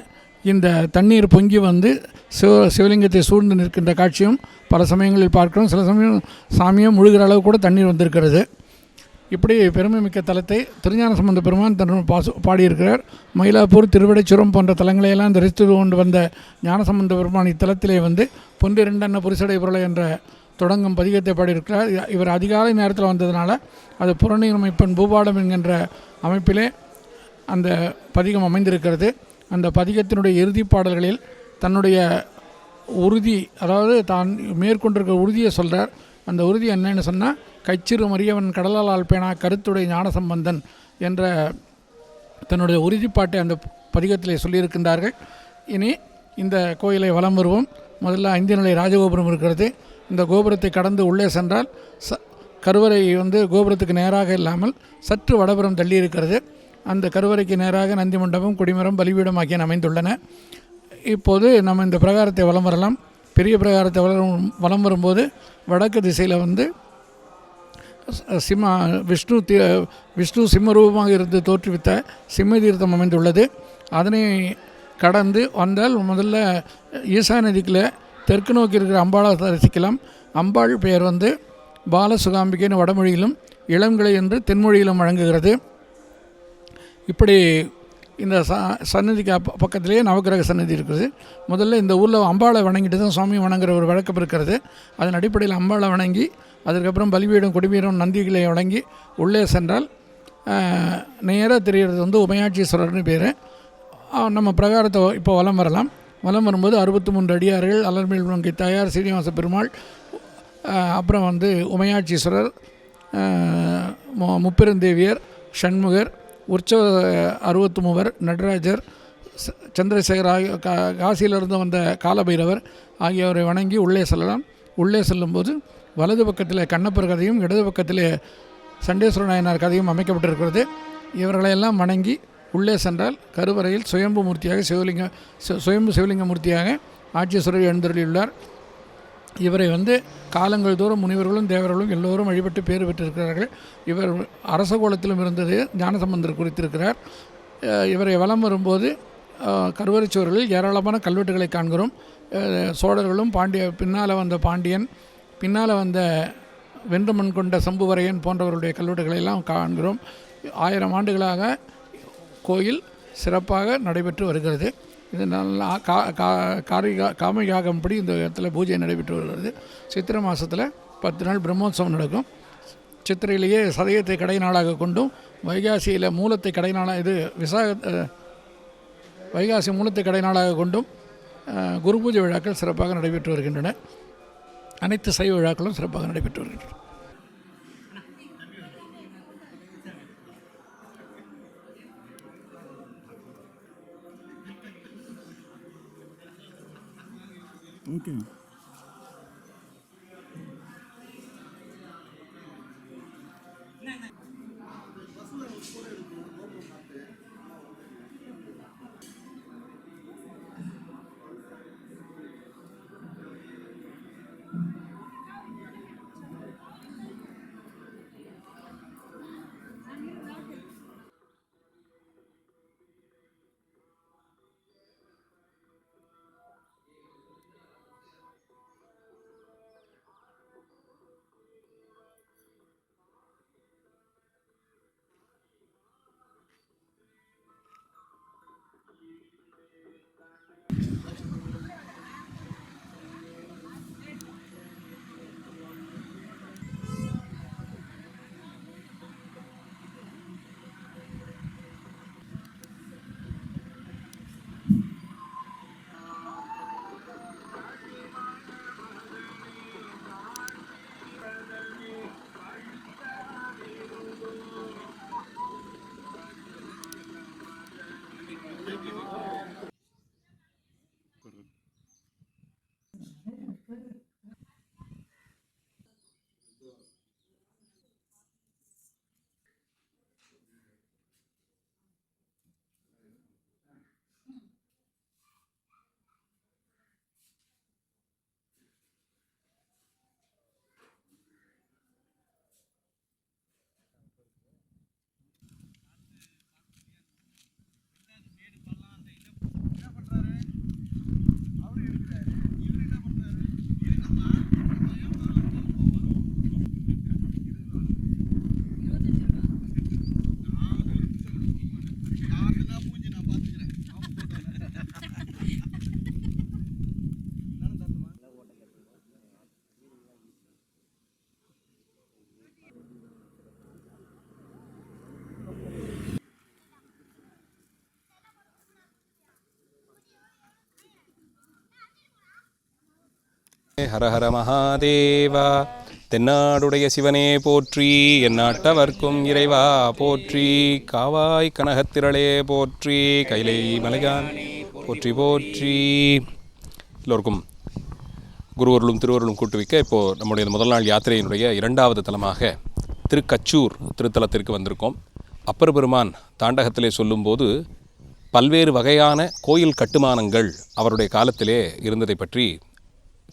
இந்த தண்ணீர் பொங்கி சிவலிங்கத்தை சூழ்ந்து நிற்கின்ற காட்சியும் பல சமயங்களில் பார்க்கிறோம். சில சமயம் சாமியும் முழுகிற அளவு கூட தண்ணீர் வந்திருக்கிறது. இப்படி பெருமை மிக்க தலத்தை திருஞான சம்பந்த பெருமான் பாடியிருக்கிறார். மயிலாப்பூர், திருவிடைச்சுரம் போன்ற தலங்களையெல்லாம் தரித்து கொண்டு வந்த ஞானசம்பந்த பெருமான் இத்தலத்திலே பொன்றிரண்டன்ன புரிசடை பொருளை என்ற தொடங்கும் பதிகத்தை பாடியிருக்கிறார். இவர் அதிகாலை நேரத்தில் வந்ததுனால அது புறநீர்மைப்பன் பூபாடம் என்கின்ற அமைப்பிலே அந்த பதிகம் அமைந்திருக்கிறது. அந்த பதிகத்தினுடைய இறுதி பாடல்களில் தன்னுடைய உறுதி, அதாவது தான் மேற்கொண்டிருக்கிற உறுதியை சொல்கிறார். அந்த உறுதி என்னன்னு சொன்னால், கைச்சிறு மரியவன் கடலால் பேணா கருத்துடைய ஞானசம்பந்தன் என்ற தன்னுடைய உறுதிப்பாட்டை அந்த பதிகத்திலே சொல்லியிருக்கின்றார்கள். இனி இந்த கோயிலை வலம் வருவோம். முதல்ல 5 நிலை ராஜகோபுரம் இருக்கிறது. இந்த கோபுரத்தை கடந்து உள்ளே சென்றால் கருவறை கோபுரத்துக்கு நேராக இல்லாமல் சற்று வடபுறம் தள்ளி இருக்கிறது. அந்த கருவறைக்கு நேராக நந்தி மண்டபம், கொடிமரம், பலிபீடம் ஆகியன அமைந்துள்ளன. இப்போது நம்ம இந்த பிரகாரத்தை வலம் வரலாம். பெரிய பிரகாரத்தை வலம் வரும்போது வடக்கு திசையில் விஷ்ணு சிம்மரூபமாக இருந்து தோற்றுவித்த சிம்ம தீர்த்தம் அமைந்துள்ளது. அதனை கடந்து வந்தால் முதல்ல ஈசான திக்கில் தெற்கு நோக்கி இருக்கிற அம்பாளை தரிசிக்கலாம். அம்பாள் பெயர் பாலசுகாம்பிகைன்னு வடமொழியிலும், இளங்கிளை என்று தென்மொழியிலும் வழங்குகிறது. இப்படி இந்த சன்னதிக்கு பக்கத்திலேயே நவக்கிரக சன்னதி இருக்குது. முதல்ல இந்த ஊரில் அம்பாளை வணங்கிட்டு தான் சுவாமி வணங்குற ஒரு வழக்கம் இருக்கிறது. அதன் அடிப்படையில் அம்பாளை வணங்கி அதுக்கப்புறம் பலிபீடம், கொடிமீடம், நந்திகளை வணங்கி உள்ளே சென்றால் நேராக தெரிகிறது உமையாட்சீஸ்வரர்னு பேர். நம்ம பிரகாரத்தை இப்போ வலம் வரலாம். வலம் வரும்போது 63 அடியார்கள், அலர்மேல் மங்கை தாயார், சீனிவாச பெருமாள், அப்புறம் உமையாட்சீஸ்வரர், முப்பெருந்தேவியர், ஷண்முகர், உற்சவ 63, நடராஜர், சந்திரசேகர் ஆகிய காசியிலிருந்து வந்த காலபைரவர் ஆகியோரை வணங்கி உள்ளே செல்லலாம். உள்ளே செல்லும்போது வலது பக்கத்தில் கண்ணப்பர் கதையும், இடது பக்கத்தில் சண்டேஸ்வர நாயனார் கதையும் அமைக்கப்பட்டிருக்கிறது. இவர்களையெல்லாம் வணங்கி உள்ளே சென்றால் கருவறையில் சுயம்பு மூர்த்தியாக சிவலிங்க மூர்த்தியாக ஆட்சீஸ்வரர் எழுந்தருளியுள்ளார். இவரை காலங்கள் தோறும் முனிவர்களும் தேவர்களும் எல்லோரும் வழிபட்டு பேர் பெற்றிருக்கிறார்கள். இவர் அரச கோலத்திலும் இருந்தது ஞானசம்பந்தர் குறித்திருக்கிறார். இவரை வலம் வரும்போது கருவறை சுவர்களில் ஏராளமான கல்வெட்டுகளை காண்கிறோம். சோழர்களும் பின்னால் வந்த பாண்டியன், பின்னால் வந்த வென்றுமண் கொண்ட சம்புவரையன் போன்றவர்களுடைய கல்வெட்டுகளை எல்லாம் காண்கிறோம். 1000 ஆண்டுகளாக கோயில் சிறப்பாக நடைபெற்று வருகிறது. இது நல்லா காமயாகம்படி இந்த இடத்துல பூஜை நடைபெற்று வருகிறது. சித்திரை மாதத்தில் 10 நாள் பிரம்மோற்சவம் நடக்கும். சித்திரையிலேயே சதயத்தை கடை நாளாக கொண்டும், வைகாசியில் மூலத்தை கடை நாளாக வைகாசி மூலத்தை கடை நாளாக கொண்டும் குரு பூஜை விழாக்கள் சிறப்பாக நடைபெற்று வருகின்றன. அனைத்து சைவ விழாக்களும் சிறப்பாக நடைபெற்று வருகின்றன. ஓகே. ஹர ஹர மகாதேவா. தென்னாடுடைய சிவனே போற்றி, எந்நாட்டவர்க்கும் இறைவா போற்றி, காவாய் கனகத்திரளே போற்றி, கைலை மலையான் போற்றி போற்றி. எல்லோருக்கும் குருவருளும் திருவருளும் கூட்டுவிக்க இப்போது நம்முடைய முதல் நாள் யாத்திரையினுடைய 2வது தலமாக திருக்கச்சூர் திருத்தலத்திற்கு வந்திருக்கோம். அப்பர் பெருமான் தாண்டகத்திலே சொல்லும்போது பல்வேறு வகையான கோயில் கட்டுமானங்கள் அவருடைய காலத்திலே இருந்ததை பற்றி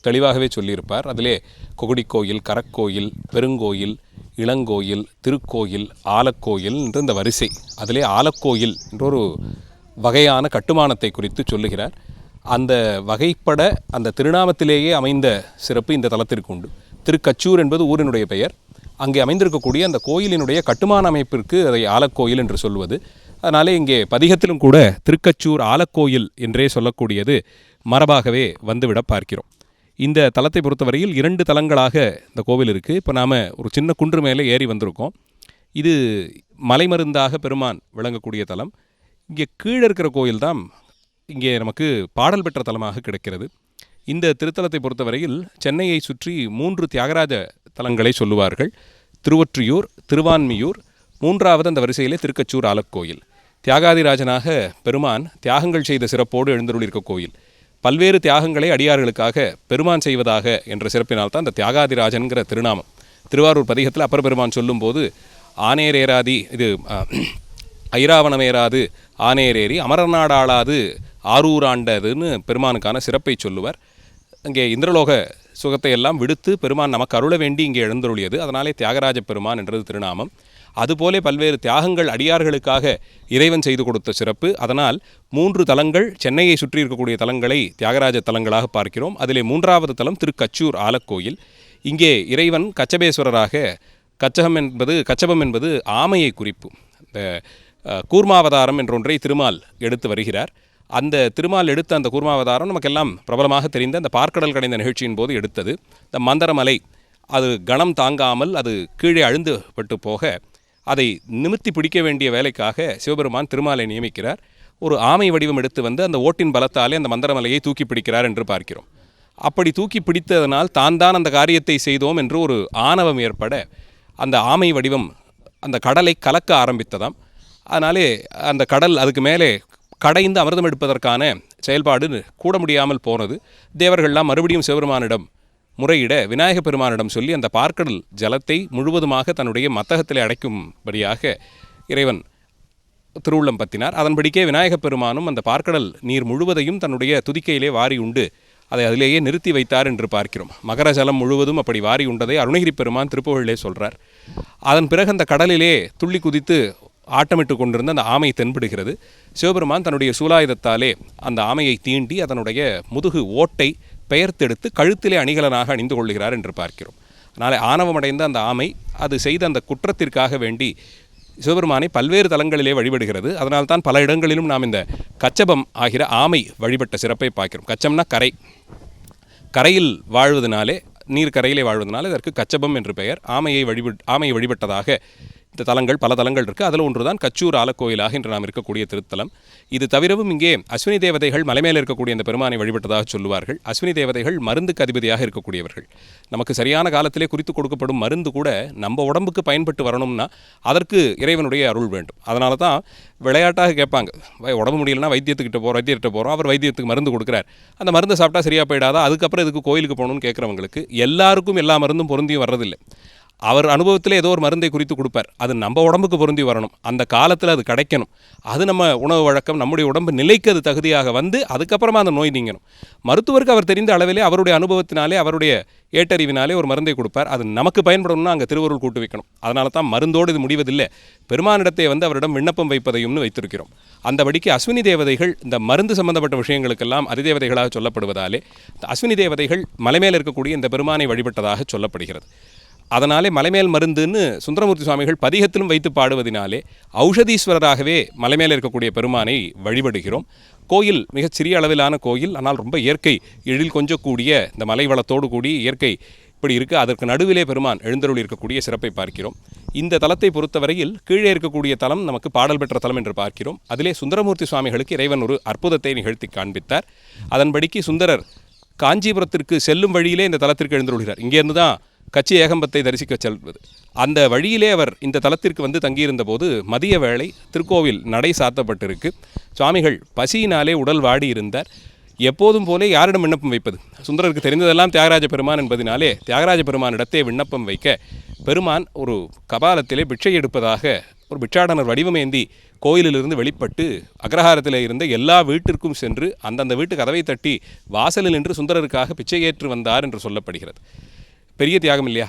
தெளிவாகவே சொல்லியிருப்பார். அதிலே கொகுடி கோயில், கரக்கோயில், பெருங்கோயில், இளங்கோயில், திருக்கோயில், ஆலக்கோயில் என்று இந்த வரிசை. அதிலே ஆலக்கோயில் என்றொரு வகையான கட்டுமானத்தை குறித்து சொல்லுகிறார். அந்த வகைப்பட அந்த திருநாமத்திலேயே அமைந்த சிறப்பு இந்த தலத்திற்கு உண்டு. திருக்கச்சூர் என்பது ஊரினுடைய பெயர். அங்கே அமைந்திருக்கக்கூடிய அந்த கோயிலினுடைய கட்டுமான அமைப்பிற்கு அதை ஆலக்கோயில் என்று சொல்வது. அதனாலே இங்கே பதிகத்திலும் கூட திருக்கச்சூர் ஆலக்கோயில் என்றே சொல்லக்கூடியது மரபாகவே வந்துவிட பார்க்கிறோம். இந்த தலத்தை பொறுத்தவரையில் 2 தலங்களாக இந்த கோவில் இருக்குது. இப்போ நாம் ஒரு சின்ன குன்று மேலே ஏறி வந்திருக்கோம். இது மலைமருந்தாக பெருமான் விளங்கக்கூடிய தலம். இங்கே கீழே இருக்கிற கோயில் தான் இங்கே நமக்கு பாடல் பெற்ற தலமாக கிடைக்கிறது. இந்த திருத்தலத்தை பொறுத்தவரையில் சென்னையை சுற்றி 3 தியாகராஜ தலங்களை சொல்லுவார்கள். திருவொற்றியூர், திருவான்மியூர், 3வது அந்த வரிசையிலே திருக்கச்சூர் ஆலக்கோயில். தியாகாதிராஜனாக பெருமான் தியாகங்கள் செய்த சிறப்போடு எழுந்தருளியிருக்க கோயில். பல்வேறு தியாகங்களை அடியார்களுக்காக பெருமான் செய்வதாக என்ற சிறப்பினால்தான் அந்த தியாகாதிராஜன்கிற திருநாமம். திருவாரூர் பதிகத்தில் அப்பர் பெருமான் சொல்லும்போது ஆனேரேராதி இது ஐராவணமேராது ஆனேரேறி அமரநாடாளாது ஆரூராண்டதுன்னு பெருமானுக்கான சிறப்பை சொல்லுவார். அங்கே இந்திரலோக சுகத்தை எல்லாம் விடுத்து பெருமான் நமக்கு அருள வேண்டி இங்கே எழுந்தருளியது. அதனாலே தியாகராஜ பெருமான் என்றது திருநாமம். அதுபோல பல்வேறு தியாகங்கள் அடியார்களுக்காக இறைவன் செய்து கொடுத்த சிறப்பு. அதனால் 3 தலங்கள் சென்னையை சுற்றி இருக்கக்கூடிய தலங்களை தியாகராஜ தலங்களாக பார்க்கிறோம். அதிலே 3வது தலம் திருக்கச்சூர் ஆலக்கோயில். இங்கே இறைவன் கச்சபேஸ்வரராக, கச்சபம் என்பது ஆமையை குறிப்பு. இந்த கூர்மாவதாரம் என்றொன்றை திருமால் எடுத்து வருகிறார். அந்த திருமால் எடுத்த அந்த கூர்மாவதாரம் நமக்கெல்லாம் பிரபலமாக தெரிந்த அந்த பார்க்கடல் கடைந்த நிகழ்ச்சியின் போது எடுத்தது. இந்த மந்தரமலை அது கணம் தாங்காமல் அது கீழே அழுந்துபட்டு போக அதை நிமித்தி பிடிக்க வேண்டிய வேலைக்காக சிவபெருமான் திருமாலை நியமிக்கிறார். ஒரு ஆமை வடிவம் எடுத்து வந்து அந்த ஓட்டின் பலத்தாலே அந்த மந்தரமலையை தூக்கி பிடிக்கிறார் என்று பார்க்கிறோம். அப்படி தூக்கி பிடித்ததனால் தான் அந்த காரியத்தை செய்தோம் என்று ஒரு ஆணவம் ஏற்பட அந்த ஆமை வடிவம் அந்த கடலை கலக்க ஆரம்பித்ததாம். அதனாலே அந்த கடல் அதுக்கு மேலே கடைந்து அமிர்தம் எடுப்பதற்கான செயல்பாடு கூட முடியாமல் போனது. தேவர்கள்லாம் மறுபடியும் சிவபெருமானிடம் முறையிட விநாயக பெருமானிடம் சொல்லி அந்த பார்க்கடல் ஜலத்தை முழுவதுமாக தன்னுடைய மத்தகத்திலே அடைக்கும்படியாக இறைவன் திருவுள்ளம் பற்றினார். அதன்படிக்கே விநாயக பெருமானும் அந்த பார்க்கடல் நீர் முழுவதையும் தன்னுடைய துதிக்கையிலே வாரி உண்டு அதை அதிலேயே நிறுத்தி வைத்தார் என்று பார்க்கிறோம். மகர ஜலம் முழுவதும் அப்படி வாரி உண்டதை அருணகிரி பெருமான் திருப்புகழிலே சொல்கிறார். அதன் பிறகு அந்த கடலிலே துள்ளி குதித்து ஆட்டமிட்டு கொண்டிருந்த அந்த ஆமை தென்படுகிறது. சிவபெருமான் தன்னுடைய சூலாயுதத்தாலே அந்த ஆமையை தீண்டி அதனுடைய முதுகு ஓட்டை பெயர்த்தெடுத்து கழுத்திலே அணிகலனாக அணிந்து கொள்கிறார் என்று பார்க்கிறோம். அதனால் ஆணவமடைந்த அந்த ஆமை அது செய்த அந்த குற்றத்திற்காக வேண்டி சிவபெருமானை பல்வேறு தலங்களிலே வழிபடுகிறது. அதனால்தான் பல இடங்களிலும் நாம் இந்த கச்சபம் ஆகிற ஆமை வழிபட்ட சிறப்பை பார்க்கிறோம். கச்சம்னா கரை, கரையில் வாழ்வதனாலே, நீர் கரையிலே வாழ்வதனாலே இதற்கு கச்சபம் என்று பெயர். ஆமையை வழிபட்டதாக இந்த தலங்கள் பல தலங்கள் இருக்குது. அதில் ஒன்று தான் கச்சூர் ஆலக்கோயிலாக இன்று நாம் இருக்கக்கூடிய திருத்தலம். இது தவிரவும் இங்கே அஸ்வினி தேவதைகள் மலைமேல் இருக்கக்கூடிய இந்த பெருமானை வழிபட்டதாக சொல்லுவார்கள். அஸ்வினி தேவதைகள் மருந்துக்கு அதிபதியாக இருக்கக்கூடியவர்கள். நமக்கு சரியான காலத்திலே குறித்து கொடுக்கப்படும் மருந்து கூட நம்ம உடம்புக்கு பயன்பட்டு வரணும்னா அதற்கு இறைவனுடைய அருள் வேண்டும். அதனால தான் விளையாட்டாக கேட்பாங்க, உடம்பு முடியலன்னா வைத்தியத்துக்கிட்ட போகிறோம், அவர் வைத்தியத்துக்கு மருந்து கொடுக்குறார், அந்த மருந்தை சாப்பிட்டா சரியாக போயிடாதா, அதுக்கப்புறம் இதுக்கு கோயிலுக்கு போகணும்னு கேட்குறவங்களுக்கு எல்லாருக்கும் எல்லா மருந்தும் பொருந்தியும் வர்றதில்லை. அவர் அனுபவத்தில் ஏதோ ஒரு மருந்தை குறித்து கொடுப்பார். அது நம்ம உடம்புக்கு பொருந்தி வரணும், அந்த காலத்தில் அது கிடைக்கணும். அது நம்ம உணவு வழக்கம், நம்முடைய உடம்பு நிலைக்கு அது தகுதியாக வந்து அதுக்கப்புறமா அந்த நோய் நீங்கணும். மருத்துவருக்கு அவர் தெரிந்த அளவிலே அவருடைய அனுபவத்தினாலே அவருடைய ஏட்டறிவினாலே ஒரு மருந்தை கொடுப்பார். அது நமக்கு பயன்படணும்னா அங்கே திருவருள் கூட்டு வைக்கணும். அதனால தான் மருந்தோடு இது முடிவதில்லை, பெருமானிடத்தை வந்து அவரிடம் விண்ணப்பம் வைப்பதையும்னு வைத்திருக்கிறோம். அந்தபடிக்கு அஸ்வினி தேவதைகள் இந்த மருந்து சம்பந்தப்பட்ட விஷயங்களுக்கெல்லாம் அதிதேவதைகளாக சொல்லப்படுவதாலே அஸ்வினி தேவதைகள் மலைமேல் இருக்கக்கூடிய இந்த பெருமானை வழிபட்டதாக சொல்லப்படுகிறது. அதனாலே மலைமேல் மருந்துன்னு சுந்தரமூர்த்தி சுவாமிகள் பதிகத்திலும் வைத்து பாடுவதினாலே ஔஷதீஸ்வரராகவே மலைமேல் இருக்கக்கூடிய பெருமானை வழிபடுகிறோம். கோயில் மிகச் சிறிய அளவிலான கோயில், ஆனால் ரொம்ப இயற்கை எழில் கொஞ்சம் கூடிய இந்த மலை வளத்தோடு கூடி இயற்கை இப்படி இருக்குது. அதற்கு நடுவிலே பெருமான் எழுந்தருளி இருக்கக்கூடிய சிறப்பை பார்க்கிறோம். இந்த தலத்தை பொறுத்தவரையில் கீழே இருக்கக்கூடிய தலம் நமக்கு பாடல் பெற்ற தலம் என்று பார்க்கிறோம். அதிலே சுந்தரமூர்த்தி சுவாமிகளுக்கு இறைவன் ஒரு அற்புதத்தை நிகழ்த்தி காண்பித்தார். அதன்படிக்கு சுந்தரர் காஞ்சிபுரத்திற்கு செல்லும் வழியிலே இந்த தலத்திற்கு எழுந்துள்ளார். இங்கேருந்து தான் கச்சி ஏகம்பத்தை தரிசிக்க செல்வது. அந்த வழியிலே அவர் இந்த தலத்திற்கு வந்து தங்கியிருந்த போது மதிய வேளை திருக்கோவில் நடை சாத்தப்பட்டிருக்கு. சுவாமிகள் பசியினாலே உடல் வாடி இருந்தார். எப்போதும் போலே யாரிடம் விண்ணப்பம் வைப்பது? சுந்தரருக்கு தெரிந்ததெல்லாம் தியாகராஜ பெருமான் என்பதினாலே தியாகராஜ பெருமானிடத்தே விண்ணப்பம் வைக்க பெருமான் ஒரு கபாலத்திலே பிட்சை எடுப்பதாக ஒரு பிட்சாடனர் வடிவமேந்தி கோயிலிலிருந்து வெளிப்பட்டு அக்ரஹாரத்தில் இருந்த எல்லா வீட்டிற்கும் சென்று அந்தந்த வீட்டு கதவை தட்டி வாசலில் நின்று சுந்தரருக்காக பிச்சை ஏற்று வந்தார் என்று சொல்லப்படுகிறது. பெரிய தியாகம் இல்லையா?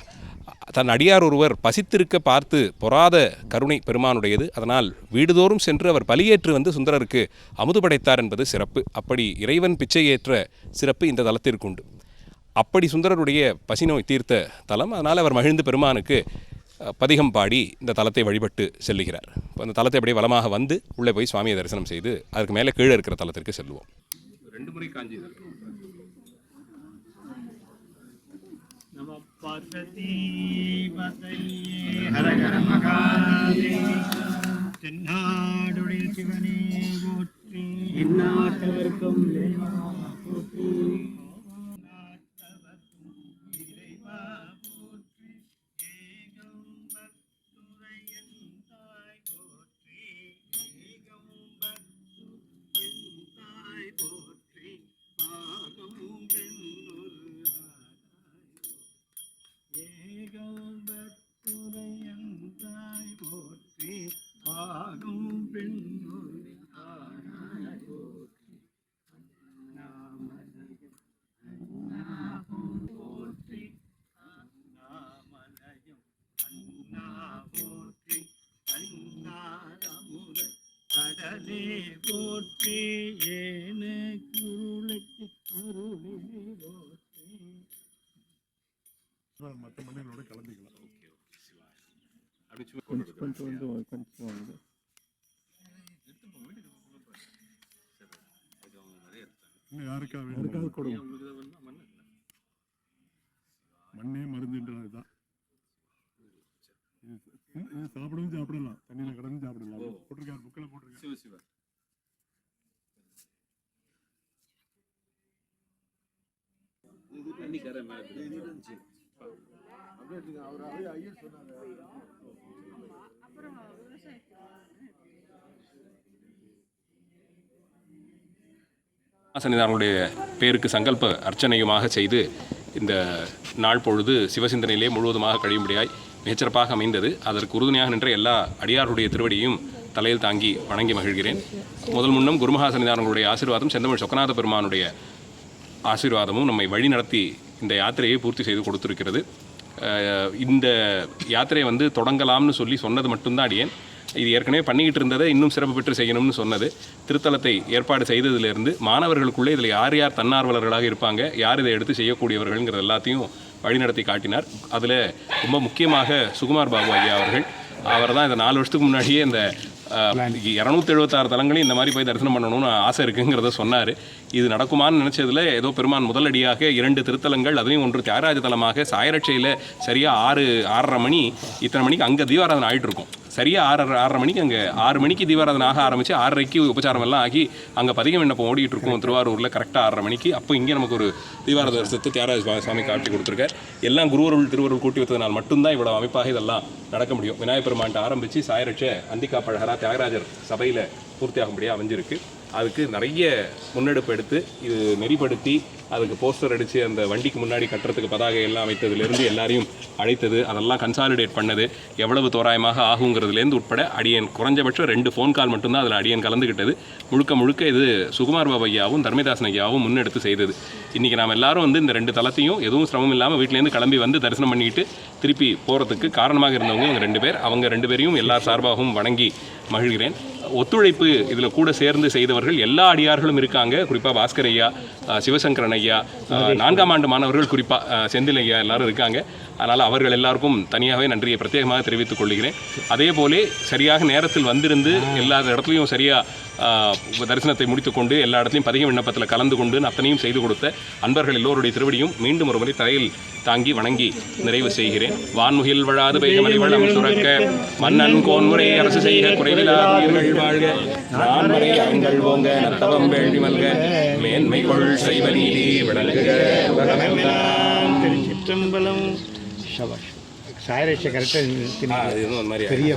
தன் அடியார் ஒருவர் பசித்திருக்க பார்த்து பொறாத கருணை பெருமானுடையது. அதனால் வீடுதோறும் சென்று அவர் பலியேற்று வந்து சுந்தரருக்கு அமுது படைத்தார் என்பது சிறப்பு. அப்படி இறைவன் பிச்சை ஏற்ற சிறப்பு இந்த தலத்திற்குண்டு. அப்படி சுந்தரருடைய பசிநோய் தீர்த்த தலம். அதனால் அவர் மகிழ்ந்து பெருமானுக்கு பதிகம் பாடி இந்த தலத்தை வழிபட்டு செல்லுகிறார். இப்போ அந்த தலத்தை அப்படியே வலமாக வந்து உள்ளே போய் சுவாமியை தரிசனம் செய்து அதுக்கு மேலே கீழே இருக்கிற தலத்திற்கு செல்லுவோம். 2 முறை காஞ்சி நம பார்வதி பதையே ஹர ஹர மகாதேவ. தென்னாடுடைய சிவனே போற்றி, எந்நாட்டவர்க்கும் இறைவா போற்றி. கடலே போற்றி ஏனுக்கு உருளைக்கு அருளிலே போற்றி. மற்ற மண்ணிலோட கலந்துக்கலாம். யாருக்காவது கொடுங்க. மண்ணே மருந்துன்றதுதான். சாப்பிடவும் சாப்பிடலாம், தண்ணியில கடந்து சாப்பிடலாம். போட்டிருக்காரு, புக்கில் போட்டிருக்காரு. சன்னிதானங்களுடைய பேருக்கு சங்கல்ப அர்ச்சனையுமாக செய்து இந்த நாள் பொழுது சிவசிந்தனையிலே முழுவதுமாக கழியும்படியாய் மிகச்சிறப்பாக அமைந்தது. அதற்கு உறுதுணையாக நின்ற எல்லா அடியாருடைய திருவடியையும் தலையில் தாங்கி வணங்கி மகிழ்கிறேன். முதல் முன்னம் குருமகா சன்னிதானங்களுடைய ஆசீர்வாதம், செந்தமிழ் சொக்கநாத பெருமானுடைய ஆசீர்வாதமும் நம்மை வழி நடத்தி இந்த யாத்திரையை பூர்த்தி செய்து கொடுத்துருக்கிறது. இந்த யாத்திரையை வந்து தொடங்கலாம்னு சொல்லி சொன்னது மட்டும்தான் அடியேன். இது ஏற்கனவே பண்ணிக்கிட்டு இருந்ததை இன்னும் சிறப்பு பெற்று செய்யணும்னு சொன்னது. திருத்தலத்தை ஏற்பாடு செய்ததிலிருந்து மாணவர்களுக்குள்ளே இதில் யார் யார் தன்னார்வலர்களாக இருப்பாங்க, யார் இதை எடுத்து செய்யக்கூடியவர்கள்ங்கிறது எல்லாத்தையும் வழிநடத்தி காட்டினார். அதில் ரொம்ப முக்கியமாக சுகுமார் பாபு ஐயா அவர்கள், அவர் தான் இந்த 4 வருஷத்துக்கு முன்னாடியே இந்த 276 தலங்களையும் இந்த மாதிரி போய் தரிசனம் பண்ணணும்னு ஆசை இருக்குங்கிறத சொன்னார். இது நடக்குமான்னு நினச்சதில் ஏதோ பெருமான் முதலடியாக 2 திருத்தலங்கள், அதுலேயும் ஒன்று தியாகராஜ தலமாக சாயரட்சையில் சரியாக 6:30 மணி, இத்தனை மணிக்கு அங்கே தீபாராதனை ஆகிட்டு இருக்கும். சரியாக 6:30 மணிக்கு அங்கே 6 மணிக்கு தீபாராதனை ஆக ஆரம்பித்து 6:30க்கு உபச்சாரம் எல்லாம் ஆகி அங்கே பதிகம் விண்ணப்பம் ஓடிட்டு இருக்கும் திருவாரூரில் கரெக்டாக 6:30 மணிக்கு. அப்போ இங்கே நமக்கு ஒரு தீபாராத தரிசனத்தை தியாகராஜ சுவாமி காட்டி கொடுத்துருக்கார். எல்லாம் குருவருள் திருவருள் கூட்டி வைத்ததனால் மட்டும்தான் இவ்வளோ அமைப்பாக இதெல்லாம் நடக்க முடியும். விநாயகப் பெருமான்ட்ட ஆரம்பித்து சாயரட்சை அந்திகா பழகரா தியாகராஜர் சபையில் பூர்த்தியாகும்படியாக அமைஞ்சிருக்கு. அதுக்கு நிறைய முன்னெடுப்பு எடுத்து இது நெறிப்படுத்தி அதுக்கு போஸ்டர் அடித்து அந்த வண்டிக்கு முன்னாடி கட்டுறதுக்கு பதாகை எல்லாம் அமைத்ததுலேருந்து எல்லாரையும் அழைத்தது, அதெல்லாம் கன்சாலிடேட் பண்ணது, எவ்வளவு தோராயமாக ஆகுங்கிறதுலேருந்து உட்பட அடியன் குறைஞ்சபட்சம் 2 ஃபோன் கால் மட்டும்தான் அதில் அடியன் கலந்துக்கிட்டது. முழுக்க இது சுகுமார் பாபு ஐயாவும் தர்மதாசன் ஐயாவும் முன்னெடுத்து செய்தது. இன்றைக்கி நாம் எல்லாரும் வந்து இந்த 2 தலத்தையும் எதுவும் சிரமம் இல்லாமல் வீட்டிலேருந்து கிளம்பி வந்து தரிசனம் பண்ணிக்கிட்டு திருப்பி போகிறதுக்கு காரணமாக இருந்தவங்க இவங்க 2 பேர். அவங்க 2 பேரையும் எல்லார் சார்பாகவும் வணங்கி மகிழ்கிறேன். ஒத்துழைப்பு இதில் கூட சேர்ந்து செய்தவர்கள் எல்லா அடியார்களும் இருக்காங்க. குறிப்பாக பாஸ்கர் ஐயா, சிவசங்கரன் ஐயா, 4ஆம் ஆண்டு மாணவர்கள் குறிப்பாக செந்தில் ஐயா எல்லாரும் இருக்காங்க. அதனால் அவர்கள் எல்லாருக்கும் தனியாகவே நன்றியை பிரத்யேகமாக தெரிவித்துக் கொள்கிறேன். அதே போலே சரியாக நேரத்தில் வந்திருந்து எல்லா இடத்துலையும் சரியாக தரிசனத்தை முடித்துக்கொண்டு எல்லா இடத்துலையும் பதிக விண்ணப்பத்தில் கலந்து கொண்டு அத்தனையும் செய்து கொடுத்த அன்பர்கள் எல்லோருடைய திருவடியும் மீண்டும் ஒரு முறை தலையில் தாங்கி வணங்கி நிறைவு செய்கிறேன். வான்முகில் வழாது பெய்கமலை வளம் சுரக்க மன்னன் கோன்முறை அரசு செய்க குறைவிலாதீர்கள் வாழ்க நான்மறை அறங்கள் ஓங்க நத்தவம் வேள்வி மல்க மேன்மை கொள் சைவ நீதி விளங்குக உலகமெல்லாம். திருச்சிற்றம்பலம். சபாஷ். சாயரேஷ கரெக்டாக அது இன்னும் அந்த மாதிரி பெரிய